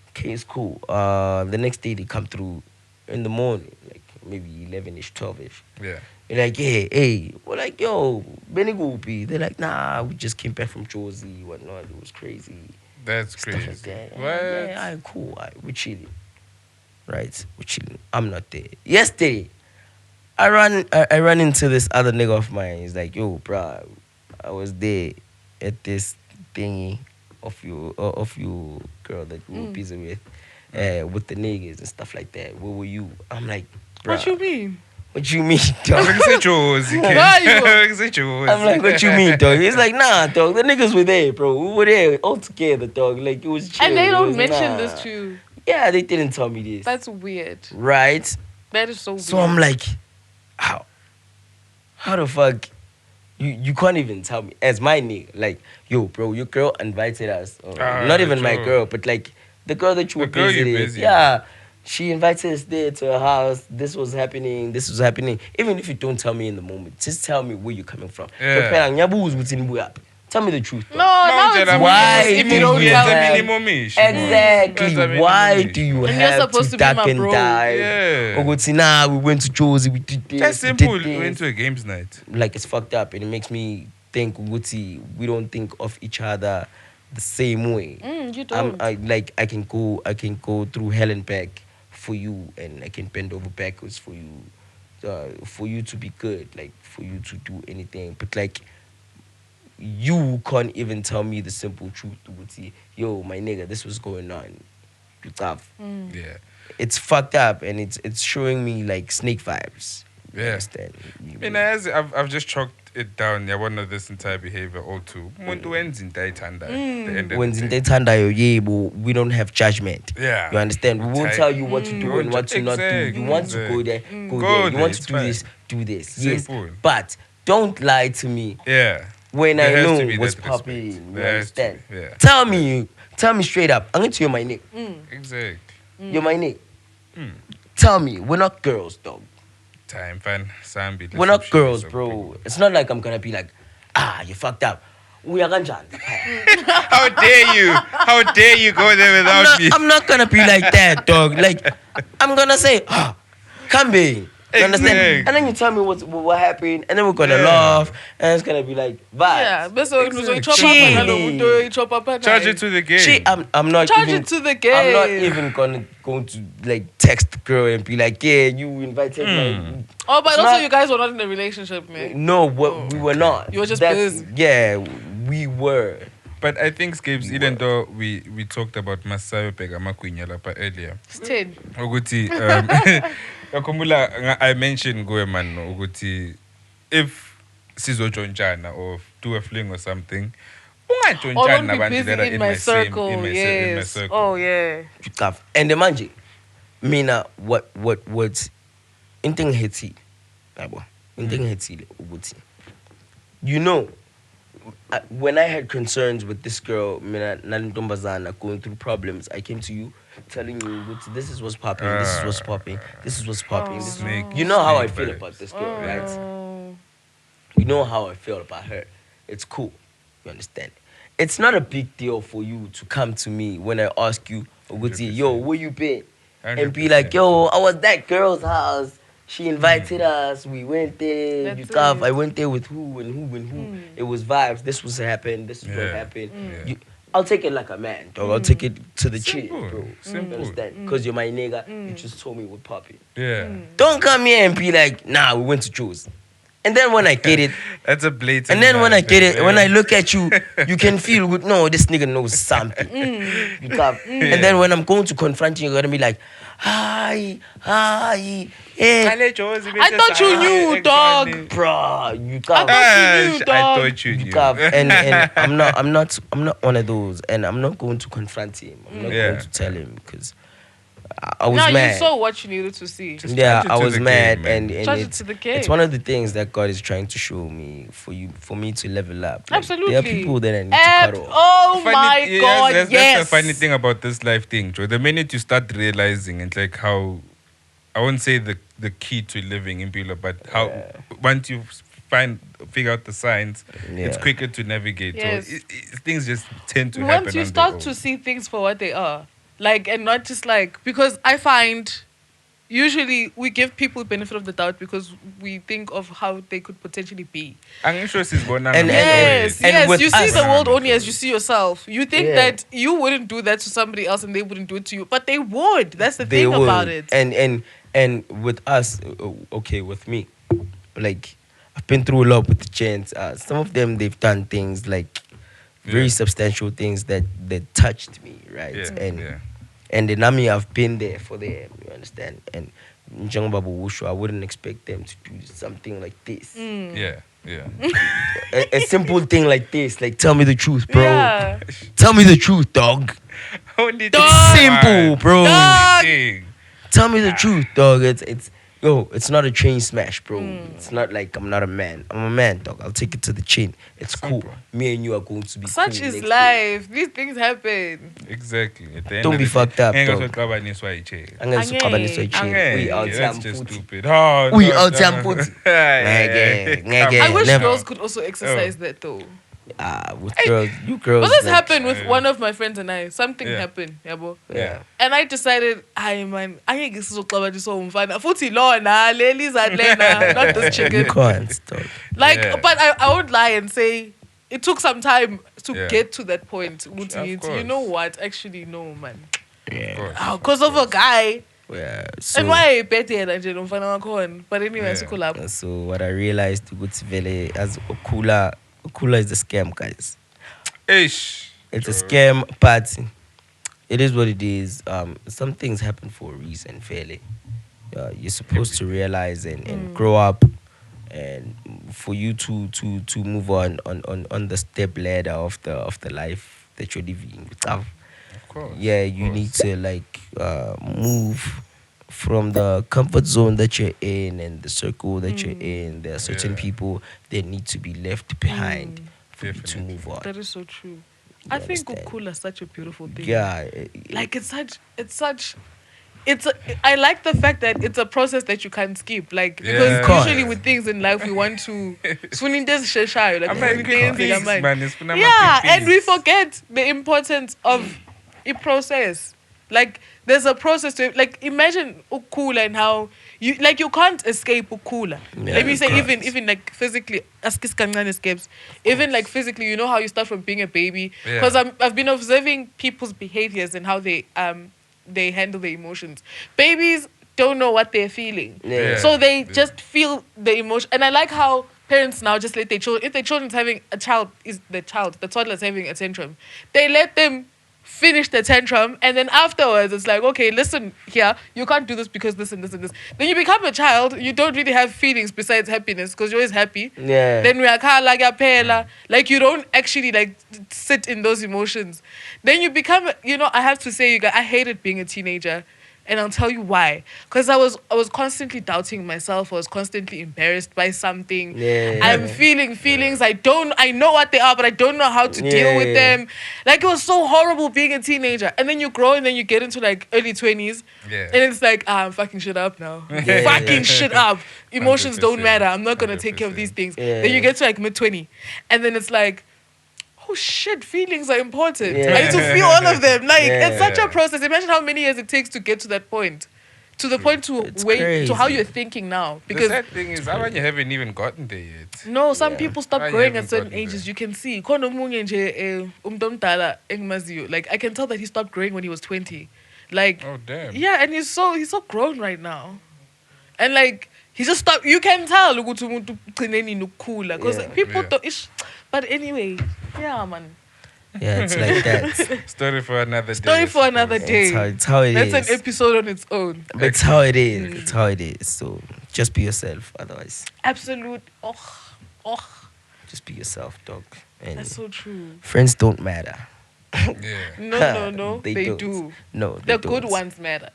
Okay, it's cool. The next day they come through in the morning, like maybe 11ish, 12ish. Yeah. They're like, hey. We're like, yo, Benny Goopy. They're like, nah, we just came back from Josie, whatnot. It was crazy. That's Stuff crazy. like that. What? Yeah, cool. We're chilling. right? We're chilling. I'm not there. Yesterday, I run into this other nigga of mine. He's like, yo, bruh, I was there at this thingy of you girl that you were busy with the niggas and stuff like that. Where were you? I'm like, bruh. What you mean? What you mean, dog? Why you? I'm like, what you mean, dog? He's like, nah, dog. The niggas were there, bro. We were there all together, dog. Like, it was chill. And they It don't was, mention nah. this to you. Yeah, they didn't tell me this. That's weird. Right? That is so weird. So I'm like, how the fuck? You can't even tell me as my nigga. Like, yo, bro, your girl invited us. Not even my true. girl, but like the girl that you were The girl you're busy. busy. Yeah. She invited us there to her house. This was happening. This was happening. Even if you don't tell me in the moment, just tell me where you're coming from. Yeah. Tell me the truth. no, now it's Why weird if do you don't you tell have- me. Exactly. Why do you And you're have supposed to to be duck my and bro. dive? Yeah. Oguti, nah, we went to Josie, we did this. That's we did simple. We this. went to a games night. Like, it's fucked up, and it makes me think, Oguti, we don't think of each other the same way. You don't. I can go through hell and back for you, and I can bend over backwards for you to be good, like for you to do anything. But like, you can't even tell me the simple truth. Oguti, yo, my nigga, this was going on. You tough. Yeah. It's fucked up, and it's showing me like snake vibes. You Yeah. understand? I've just chalked it down. Yeah, one of this entire behavior all too. Umuntu wenza into ayithanda. When we don't have judgment. Yeah. You understand? We won't Tight. tell you what to do and what to not do. Exactly. You want to go there, go Go there. You there, want to it's do fine. this, do this. Simple. Yes. But don't lie to me Yeah. when There I has know to be what's that respect. popping. You There has to understand? be, yeah. Tell me straight up. I'm going to you my nick. Exactly. You're my nick. Tell me, we're not girls, dog. Time fan. Sambi. We're not girls, bro. It's not like I'm gonna be like, you fucked up. We are gonna. How dare you? How dare you go there without me? I'm not gonna be like that, dog. Like, I'm gonna say, come be. You understand? Exactly. And then you tell me what happened, and then we're gonna Yeah. laugh, and it's gonna be like vibes. Yeah, but so Exactly. chop up. Charge it to the game. She, I'm not Charge even. it to the I'm not game. even going to like text the girl and be like, yeah, you invited me. Oh, but It's also not- you guys were not in a relationship, man. No, we were not. You were just That's- busy. Yeah, we were. But I think, Scapes, even though we talked about Masayo Pegamakwinya earlier, It's 10. Uguti, I mentioned Goe man, Uguti, if sizojoinjana or do a fling or something, Or ungajoinjana don't be nabantu busy that are in my circle. in my Yes. circle. Oh, yeah. Tough. And the manje, mina what inting heti, yabo, inting heti uguti. You know, when I had concerns with this girl, mina nalintombazana going through problems, I came to you telling you, "Uguti, this is what's popping, this is what's popping, this is what's popping. This is-" Snake. You know how I snake feel vibes. about this girl, right? Oh. You know how I feel about her. It's cool. You understand? It's not a big deal for you to come to me when I ask you, Oguti, yo, where you been? And be like, 100%. yo, I was at that girl's house. She invited us. We went there. That's You tough. it. I went there with who and who and who. It was vibes. This was happened. This is what Yeah. happened. Yeah. I'll take it like a man, dog. I'll take it to the chin, Simple. bro. Simple. You understand? Because you're my nigga. You just told me what popping. Yeah. Don't come here and be like, nah, we went to choose. And then when I get it, That's a blatant. and then when I lie, get it, yeah. when I look at you, you can feel good. No, this nigga knows something. You got, and then when I'm going to confront you, you're gonna be like, hi, hey, I thought you knew, dog. bruh, you I got, thought you knew, I dog. thought you you knew. got, and I'm not one of those, and I'm not going to confront him. I'm not Yeah. going to tell him because I was Now mad. you saw what you needed to see. Just Yeah, charge it I to was the mad, game, man. and Charge it it's, to the game. it's one of the things that God is trying to show me for me to level up. Like, Absolutely. there are people that I need to cut off. Oh Funny- my yes, God, that's yes. the funny thing about this life thing, Joe. The minute you start realizing and like how, I won't say the key to living in Bila, but how once you figure out the signs, it's Yeah. quicker to navigate. Yes. So things just tend to happen. Once you on start their to own. see things for what they are, like, and not just like, because I find usually we give people benefit of the doubt because we think of how they could potentially be. I'm sure she's born And- Yes, and yes. with You see us- the world only as you see yourself. You think Yeah. that you wouldn't do that to somebody else and they wouldn't do it to you, but they would. That's the They thing would. about it. And with us, okay, with me, like I've been through a lot with the gents. Some of them they've done things like very Yeah. substantial things that touched me, right? Yeah. And then I mean I've been there for them. You understand? And njengoba Wushu, I wouldn't expect them to do something like this. Yeah. A simple thing like this, like tell me the truth, bro. Yeah. Tell me the truth, dog. Only Dog. Simple, bro. Dog. thing. Tell me the truth, dog. It's not a chain smash, bro. It's not like I'm not a man. I'm a man, dog. I'll take it to the chin. It's cool. Simple. Me and you are going to be Such cool is next life. These things happen. Exactly. At the end Don't of be the fucked up, day, dog. angeke year. Angeke Angeke. chain. We out That's here just put- stupid. Oh, We no, out no. here put- I Yeah, wish never. girls could also exercise that though. With girls, you girls. But this like- happened with one of my friends and I. Something Yeah. happened, yabo. Yeah. And I decided, I man, angeke sizoxabana umfana. Futhi lona leli zadlena, not this You chicken. can't, dog. Like, Yeah. but I won't lie and say it took some time to Yeah. get to that point. Of You course. know what? Actually, no, man. Yeah. Because of a guy. Yeah. And why better than umfana wakhona? But anyway, Yeah. sikulapho. So what I realized with Vele as Okula is a scam, guys. Ish. It's a scam, but it is what it is. Some things happen for a reason, fairly. You're supposed to realize and grow up, and for you to move on the step ladder of the life that you're living. Of course. Yeah, you need to like move from the comfort zone that you're in and the circle that you're in. There are certain Yeah. people that need to be left behind for you to Definitely. move on. That is so true. I think understand? ukula is such a beautiful thing. Yeah, Like I like the fact that it's a process that you can't skip. Like because Yeah. Can't. usually with things in life we want to like I'm like, things in our mind. man, it's been a Yeah, quick and we piece. forget the importance of a process. Like there's a process to it. Like imagine ukula and how you can't escape ukula. Yeah, Let me you say can't. even like physically escapes. Even like physically, you know how you start from being a baby. Yeah. Because I've been observing people's behaviors and how they handle their emotions. Babies don't know what they're feeling. Yeah. So they Yeah. just feel the emotion. And I like how parents now just let their children, if their children's having a child, the toddler's having a tantrum, they let them finish the tantrum, and then afterwards it's like, okay, listen here, you can't do this because this and this and this. Then you become a child, you don't really have feelings besides happiness because you're always happy. Yeah. Then we are like you don't actually like sit in those emotions. Then you become, I have to say, you guys, I hated being a teenager. And I'll tell you why. Because I was constantly doubting myself. I was constantly embarrassed by something. Yeah. I'm feeling feelings. I know what they are, but I don't know how to deal with Yeah. them. Like it was so horrible being a teenager. And then you grow and then you get into like early 20s. Yeah. And it's like, I'm fucking shit up now. Yeah. Fucking shit up. Emotions don't 100%. matter. I'm not gonna take care of these things. Yeah. Then you get to like mid 20. And then it's like, oh shit, feelings are important. Yeah. I need to feel all of them. Like Yeah. it's such a process. Imagine how many years it takes to get to that point. To the point to It's to how crazy. you're thinking now. The Because sad thing is, you haven't even gotten there yet. no, some Yeah. people stop I growing haven't at certain gotten ages. there. You can see. Khona omunye nje, umuntu omdala engimaziyo. Like I can tell that he stopped growing when he was 20. Like Oh, damn. yeah, and he's so grown right now. And like he just stopped. You can tell ukuthi umuntu ugcineni nokukhula because Yeah. people Yeah. don't. But anyway, yeah, man. Yeah, it's like that. Story for another day. Story for another day. It's how it is. That's an episode on its own. It's how it is. It's how it is. So just be yourself. Otherwise, Absolute. Oh, just be yourself, dog. And that's so true. friends don't matter. Yeah. No, they don't. do. No, they The good don't. ones matter.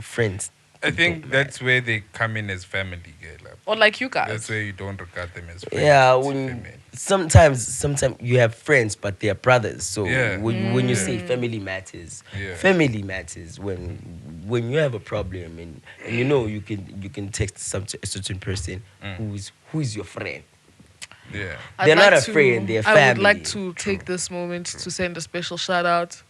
Friends. I think don't that's where they come in as family, girl. Or like you guys. That's where you don't regard them as friends. Yeah, it's when family. sometimes you have friends, but they are brothers. So Yeah. when you say family matters, Yeah. family matters when you have a problem and you know you can text a certain person who is your friend. Yeah. I'd They're not like a friend, they're I would family. like to take this moment to send a special shout out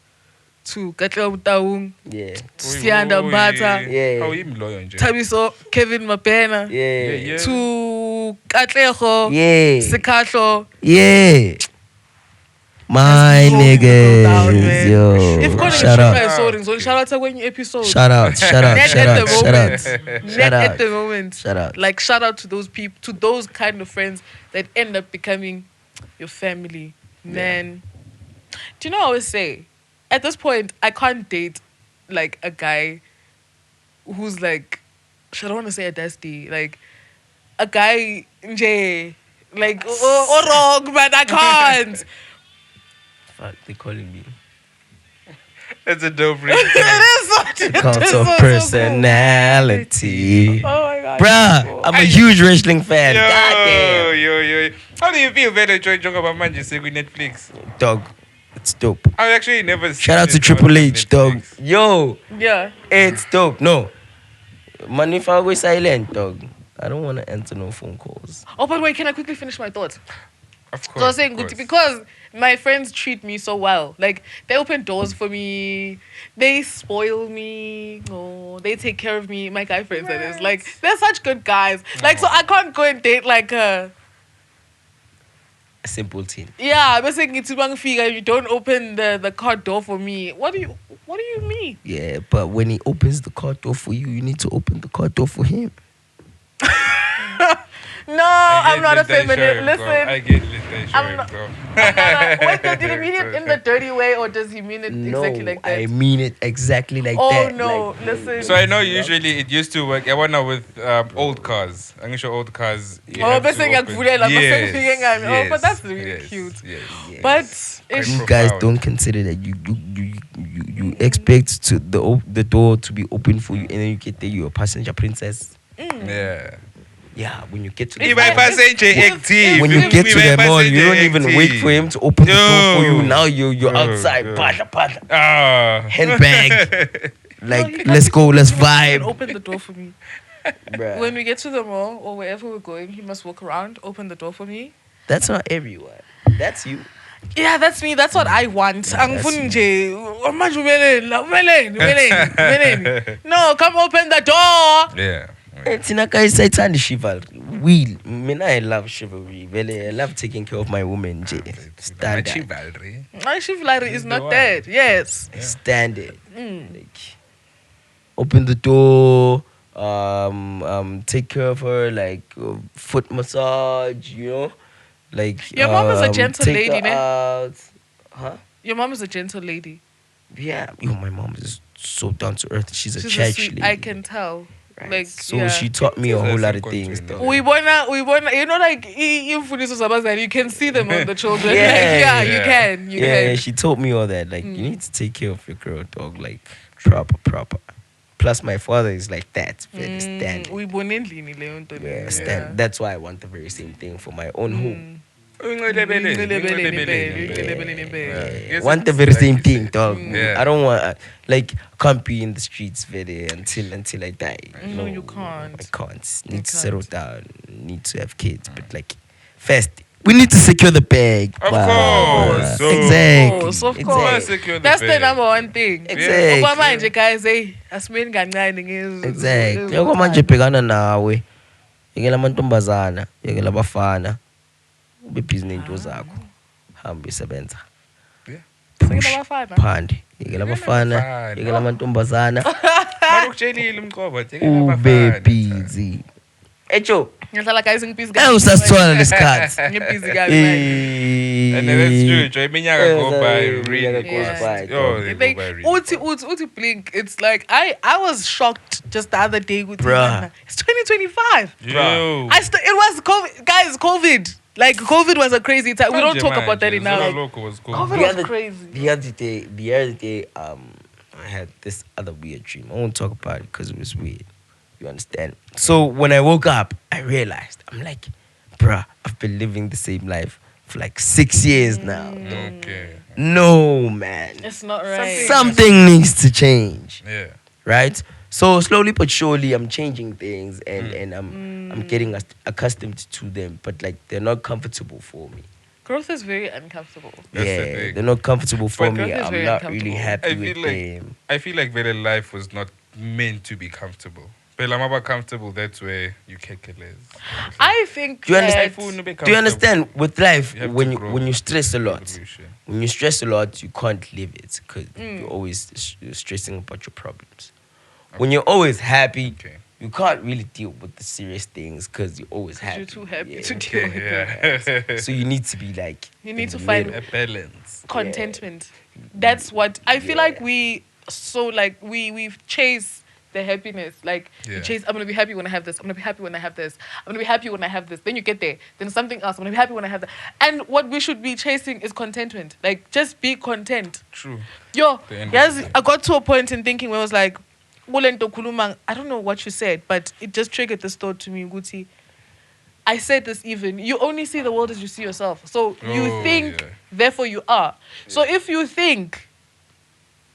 to Katlego Taung, Yeah. Sianda Mbata, Yeah. How him lawyer nje? Tabiso, Kevin Mapena, Yeah. to Katlego, Yeah. Sekatlo. Yeah. My Let's roll people down, niggas, man. yo. If Conan Shout out. shout out to when you episode. Shout out. Shout out. Net Shout at out. the Shout moment. out. Net Shout at out. the moment. Shout out. Like shout out to those people, to those kind of friends that end up becoming your family. Man, do you know what I always say? At this point, I can't date like a guy who's like, I don't want to say a dusty, like a guy nje, like wrong, man, I can't. Fuck, they calling me. That's a dope ring. It is such a Cult of personality. Oh my god. Bruh, I'm a huge wrestling fan. Goddamn. Yo. How do you feel when you join Jonga Manje say with Netflix? Dog, it's dope. I actually never Shout out to seen it Triple on H, dog. Netflix. Yo, Yeah. it's dope. No. Man, if I go silent, dog, I don't want to answer no phone calls. Oh, but wait, can I quickly finish my thought? Of course. So I was saying, of course. because my friends treat me so well. Like, they open doors for me. They spoil me. Oh, they take care of me. My guy friends, that is. Like, they're such good guys. Like, so I can't go and date, like, A simple teen. yeah, I'm saying it's wrong figure. You don't open the car door for me. What do you mean? Yeah, but when he opens the car door for you, you need to open the car door for him. No, I I'm not a get lit that feminist. shirt, Listen. bro. I get lit that I'm shirt, not- bro. Wait, did he mean it in the dirty way or does he mean it No, exactly like that? I mean it exactly like Oh, that. no, Like, listen. So I know usually it used to work. I went out with old cars. I'm sure old cars. you Oh, have but to saying open- like, Yes, oh, but that's really yes, cute. Yes. But Quite it's, you profound. guys don't consider that you expect to the door to be open for you, and then you get there, you're a passenger princess. Yeah. Yeah, when you get to It's the like- passenger active. when you get to the mall, you don't even wait for him to open the door for you. No. Now you're No, outside, no. pasha, Ah. handbag. No, Like, you let's can't- go, let's you can't vibe. Open the door for me. Bruh. When we get to the mall or wherever we're going, he must walk around, open the door for me. That's not everyone. That's you. Yeah, that's me. That's what I want. Angifuni nje, manje umeleni. No, come open the door. Yeah. Tina guys say the chivalry. I love chivalry. Really, I love taking care of my woman. Standard. Chivalry. My chivalry is The not one. dead. Yes. Standard. Like, open the door. Take care of her. Like foot massage. You know, like Your mom is a gentle take lady, her ne? out. Huh? Your mom is a gentle lady. Yeah. Yo, my mom is so down to earth. She's a She's church sweet. lady. I can tell. Right? Like, So yeah. she taught me a whole lot of things. Continue. Though. We wanna, you know, like imfundiso zabazali, you can see them on the children. Yeah, like, you yeah. can, you Yeah, can. she taught me all that. Like, you need to take care of your girl, dog. Like, proper. Plus, my father is like that. Very standard. We bonendlini leyo nto leyo. Yeah, stand. That's why I want the very same thing for my own home. Yeah. Want the very same thing, dog. Yeah. I don't want like can't be in the streets very until I die. No, you can't. I can't. Need You to settle can't. down. Need to have kids, but like first we need to secure the bag. Of Wow. course. So- Exactly. Of course. Exactly. Secure the That's the bag. number one thing. Exactly. Oba manje guys, hey, asimeni kancane ngezo. Exactly. Yoko manje bhekana nawe. Yekela amantombazana, yekela abafana. Ubebhizi into zakho. Hamba isebenza. Sekela abafana. Phande. Yekela abafana, abafana. yekela amantombazana. Barukutshelile umqobo. Ube busy. Echo. Ngihlala guys ngibhizi Usasithola lesikhathi. Ngibhizi kabi manje. And that's true. Joy iminyaka go by really Iminyaka goes fast. by, Oh, dog. they Like, go by really uti blink. It's like I was shocked just the other day with Bruh. It's 2025. Yo. It was COVID, guys. COVID. Like COVID was a crazy time. We don't talk about that Zulu enough. Loco was cool. COVID was crazy. The other day, I had this other weird dream. I won't talk about it because it was weird. You understand? So when I woke up, I realized I'm like, bruh, I've been living the same life for like 6 years now. Okay. No, man. It's not right. Something needs to change, Yeah. right? So slowly but surely, I'm changing things and I'm getting accustomed to them, but like they're not comfortable for me. Growth is very uncomfortable. That's the yeah, thing. they're not comfortable for But growth me. is I'm very not really uncomfortable. happy I with feel like them. I feel like very life was not meant to be comfortable. But I'm about comfortable. That's where you kick it is. I think Do you that understand? Do you understand? With life, You have to when grow. you stress a lot, Evolution. when you stress a lot, you can't live it because Mm. you're always stressing about your problems. When you're always happy, Okay. you can't really deal with the serious things because you're always happy. you're too happy Yeah. to deal with Okay, yeah. So you need to be like. You need in to the find- middle. A balance. contentment. That's what I feel Yeah. like we chase the happiness. Like Yeah. you chase, I'm gonna be happy when I have this. I'm gonna be happy when I have this. I'm gonna be happy when I have this. Then you get there. Then something else. I'm gonna be happy when I have that. And what we should be chasing is contentment. Like just be content. True. Yo, The end of yes, the day. I got to a point in thinking where I was like, "Wolento kulumang." I don't know what you said, but it just triggered this thought to me, Guti. I said this even. You only see the world as you see yourself. So you Oh, think, yeah. therefore you are. So if you think,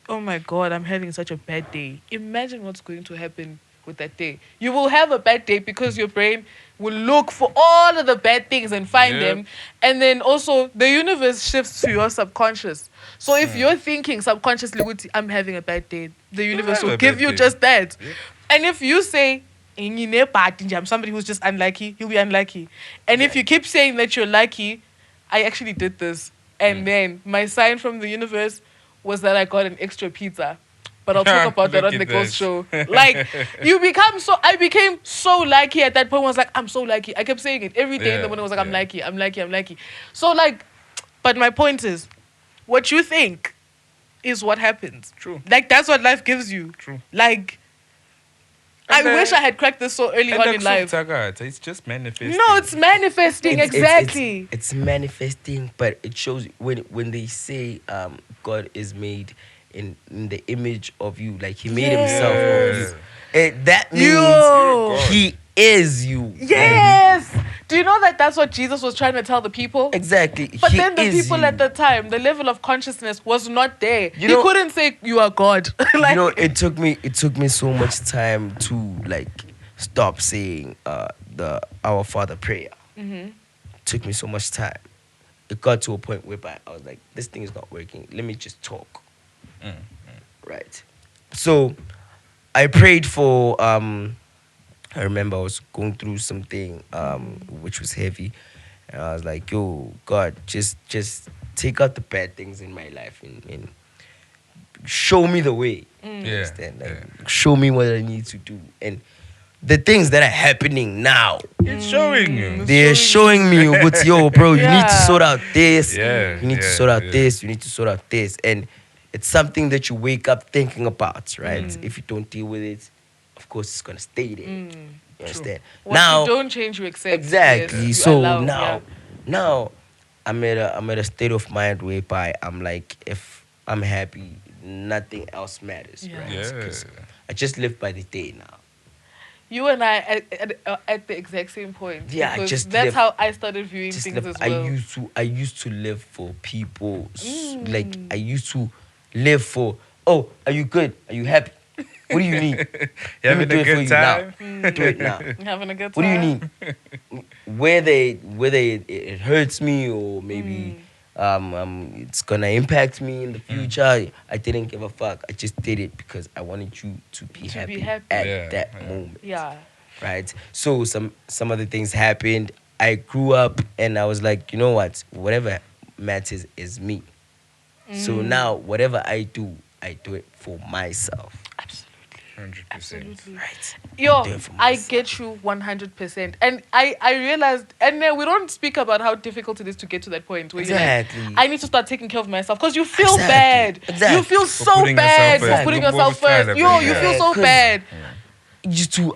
oh my God, I'm having such a bad day, imagine what's going to happen with that day. You will have a bad day because your brain will look for all of the bad things and find Yep. them. And then also the universe shifts to your subconscious. So if you're thinking subconsciously, "Uthi, I'm having a bad day," the universe have will a give bad you day. just that. Yep. And if you say, I'm somebody who's just unlucky, he'll be unlucky. And if you keep saying that you're lucky, I actually did this. And then my sign from the universe was that I got an extra pizza. But I'll talk about that Look on at the Ghost that. Show. Like, I became so lucky at that point. I was like, I'm so lucky. I kept saying it every day in the Yeah, morning. I was like, I'm yeah. lucky, I'm lucky, I'm lucky. So, like, but my point is, what you think is what happens. True. Like, that's what life gives you. True. Like, And I the- wish I had cracked this so early And on in life. it's just manifesting. No, it's manifesting, exactly. It's manifesting, but it shows when they say God is made in the image of you, like He made Himself of you. That means Yo. He is you. Yes. Do you know that that's what Jesus was trying to tell the people? Exactly. But He then the is people you. at the time, the level of consciousness was not there. You He know- couldn't say you are God. Like, You know, it took me so much time to like stop saying the Our Father prayer. Took me so much time. It got to a point whereby I was like, this thing is not working. Let me just talk. Right. So I prayed for I remember I was going through something which was heavy. And I was like, yo, God, just take out the bad things in my life and show me the way. You Yeah, understand? Like, show me what I need to do. And the things that are happening now, It's showing you. they're showing me, but yo, bro, you need to Yeah. sort out this. Yeah, You need to yeah, sort out yeah. this. You need to sort out this. And it's something that you wake up thinking about, right? If you don't deal with it, of course, it's going to stay there. You understand? what Now, you don't change, you accept. exactly. Yes, you So allow, now I'm at a state of mind whereby I'm like, if I'm happy, nothing else matters, Yeah. right? Yeah. 'Cause I just live by the day now. You and I at the exact same point. Yeah, I because just that's live- how I started viewing Just things live, as well. I used to live for people. Like I used to live for. Oh, are you good? Are you happy? What do you need? You Let me having do a it for good you time? now. Do it now. You having a good What do you time? need? Whether it hurts me or maybe it's gonna impact me in the future, I didn't give a fuck. I just did it because I wanted you to be To be happy, happy. at Yeah, that yeah. moment, Yeah. right? So some other things happened. I grew up and I was like, you know what? Whatever matters is me. So now whatever I do it for myself. 100%. Absolutely. Right. Yo, Do it for I myself. get you 100%. And I realized, and we don't speak about how difficult it is to get to that point where you're Exactly. like, I need to start taking care of myself because you feel Exactly. bad. Exactly. You feel For so putting bad yourself for putting first. yourself What was first. trying to Yo, bring you that feel up. so 'Cause- bad.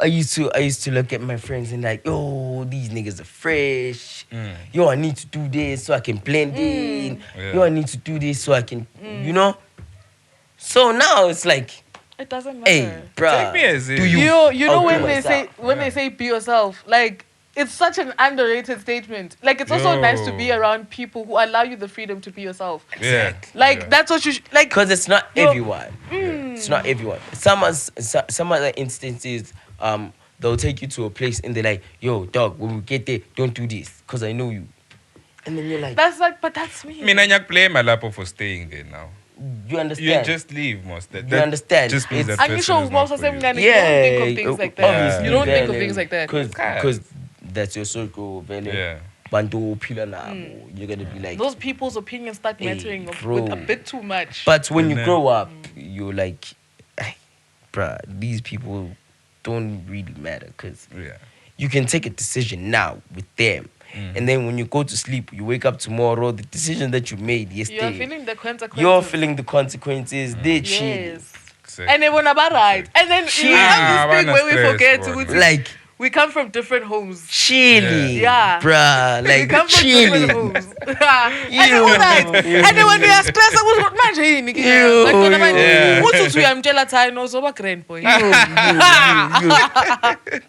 I used to look at my friends and like, yo, these niggas are fresh. Yo, I need to do this so I can blend in. Yeah. Yo, I need to do this so I can, you know. So now it's like, It doesn't matter. hey, bruh, Take me as do is. you? You know I'll when do they say myself. be yourself, like it's such an underrated statement. Like it's also nice to be Yo. around people who allow you the freedom to be yourself. Yeah. Like Yeah. that's what you like. Because it's not Yo. everyone. It's not everyone. Some other instances, they'll take you to a place and they're like, yo, dog, when we get there, don't do this because I know you. And then you're like, That's like, but that's me. Mina ngiyakublame lapho for staying there now. you You understand? just leave most. You understand? Just means It's- that And you person show is not most for of them, you. you don't think of things like that. obviously. You don't think of things like that. Because that's your circle, vele. Yeah. Bantu phila nabo. You're gonna be like, Those people's opinions start Hey, mattering bro. with a bit too much. but when you And then- grow up, you're like, bruh, these people don't really matter because Yeah. you can take a decision now with them. And then when you go to sleep, you wake up tomorrow, the decision that you made yesterday, You're feeling the consequences. you're feeling the consequences. They're chill. Yes. Exactly. And they want about right. And then we have this thing where we stress, forget bro. to Like, we come from different homes. chilling. Yeah. Bruh, We like come from different chilling. homes. And all right. And then when we are stressed, I was manje yini ke? You, Like when I'm yeah. uthi uyamtshela thina uzoba grand boy.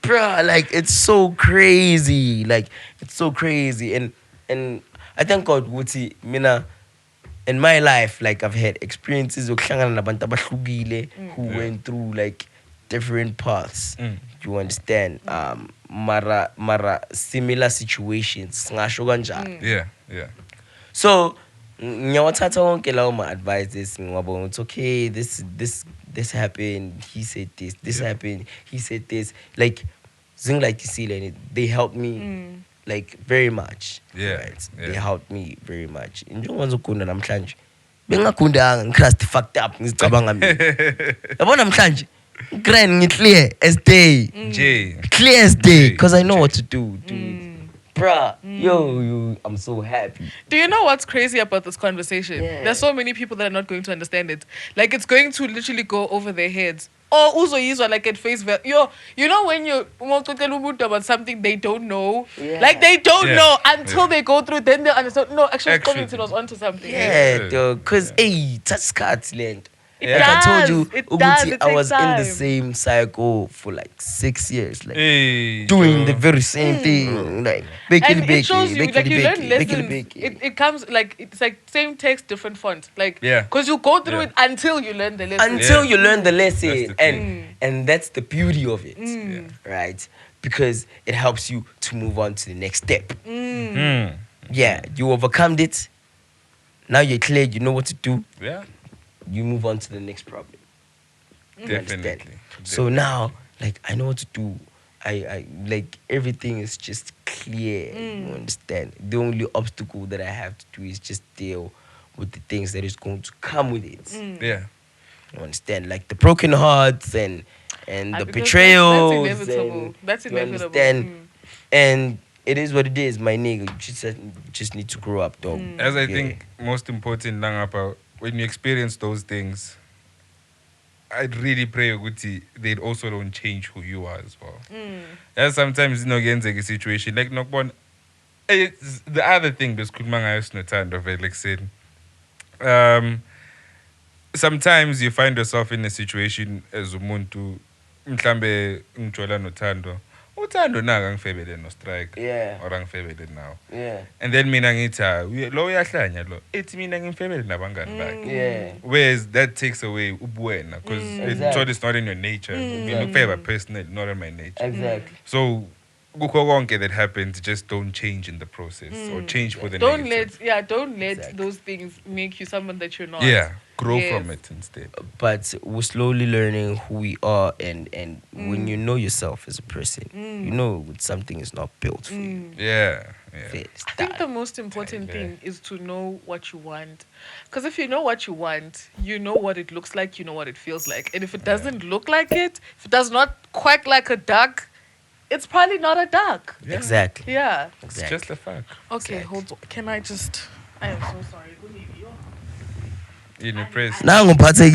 Bruh, like it's so crazy. Like it's so crazy. And I thank God Wuti, mina in my life, like I've had experiences with nabantu abahlukile who went through like different paths. You understand? Mara similar situations. Ngasho kanjalo. Yeah. So ngiyawathatha wonke lawo ma advices ngiyabona it's okay, this happened, he said this happened, he said this, like zing like you they helped me like very much. Yeah, Right? yeah. They helped me very much. Njengoba ngizokunda namhlanje bengakundanga ngicrust fucked up ngizicabanga mina. Yabona namhlanje grand ngiclear as day. Jay. Clear as day because I know Jay. what to do, dude. Bruh, yo, I'm so happy. Do you know what's crazy about this conversation? Yeah. There's so many people that are not going to understand it. Like it's going to literally go over their heads. Or also use like at face value. You know when you about something they don't know? Yeah. Like they don't Yeah. know until Yeah. they go through, then they understand. No, actually, Actually. Sxovington was onto something. Yeah, because hey, that's cards land. It Like I told does, you, it Uguti, does, it I was takes in the time. same cycle for like 6 years, like Hey, doing the Joe. very same thing, like And it shows you, like you learn lessons. It comes like, it's like same text, different font. Like, Yeah. because you go through Yeah. it until you learn the lesson. until Yeah. you learn the That's lesson, the thing. and that's the beauty of it, Yeah. right? Because it helps you to move on to the next step. Mm. Yeah, you overcome it. Now you're clear. You know what to do. Yeah. You move on to the next problem. You understand? Definitely. So now, like, I know what to do. I like everything is just clear. You understand? The only obstacle that I have to do is just deal with the things that is going to come with it. Yeah. You understand? Like the broken hearts and the Because betrayals. That's inevitable. and- That's you inevitable. understand? And it is what it is, my nigga. You just need to grow up, dog. As I Yeah. think most important thing about when you experience those things, I'd really pray ukuthi they also don't change who you are as well. As sometimes inogenzeka a situation like nokubona the other thing besikhuluma ngayo sinothando vele ekuseni. Sometimes you find yourself in a situation as umuntu mhlambe ngijola nothando. Uthando naka angifebele no strike Yeah. or angifebele now. Yeah. And then mina ngithi lo uyahlanya lo ethi mina ngimfebele nabangani bakhe. Yeah. Whereas that takes away ubuwena because Exactly. it's not in your nature. Mina ukufeba personally, not in my nature. Exactly. So kukho konke that happens, just don't change in the process or change for the Don't negative. don't let Exactly. those things make you someone that you're not. Yeah, grow Yes. from it instead. But we're slowly learning who we are, and when you know yourself as a person, you know when something is not built for you. Yeah. Fair, it's I think that. the most important thing is to know what you want. Because if you know what you want, you know what it looks like, you know what it feels like. And if it doesn't look like it, if it does not quack like a duck, it's probably not a duck. Yeah. Exactly. Yeah. It's Exactly. just a fact. Okay, hold on. Can I just... I am so sorry. In the press. Now I'm gonna partake.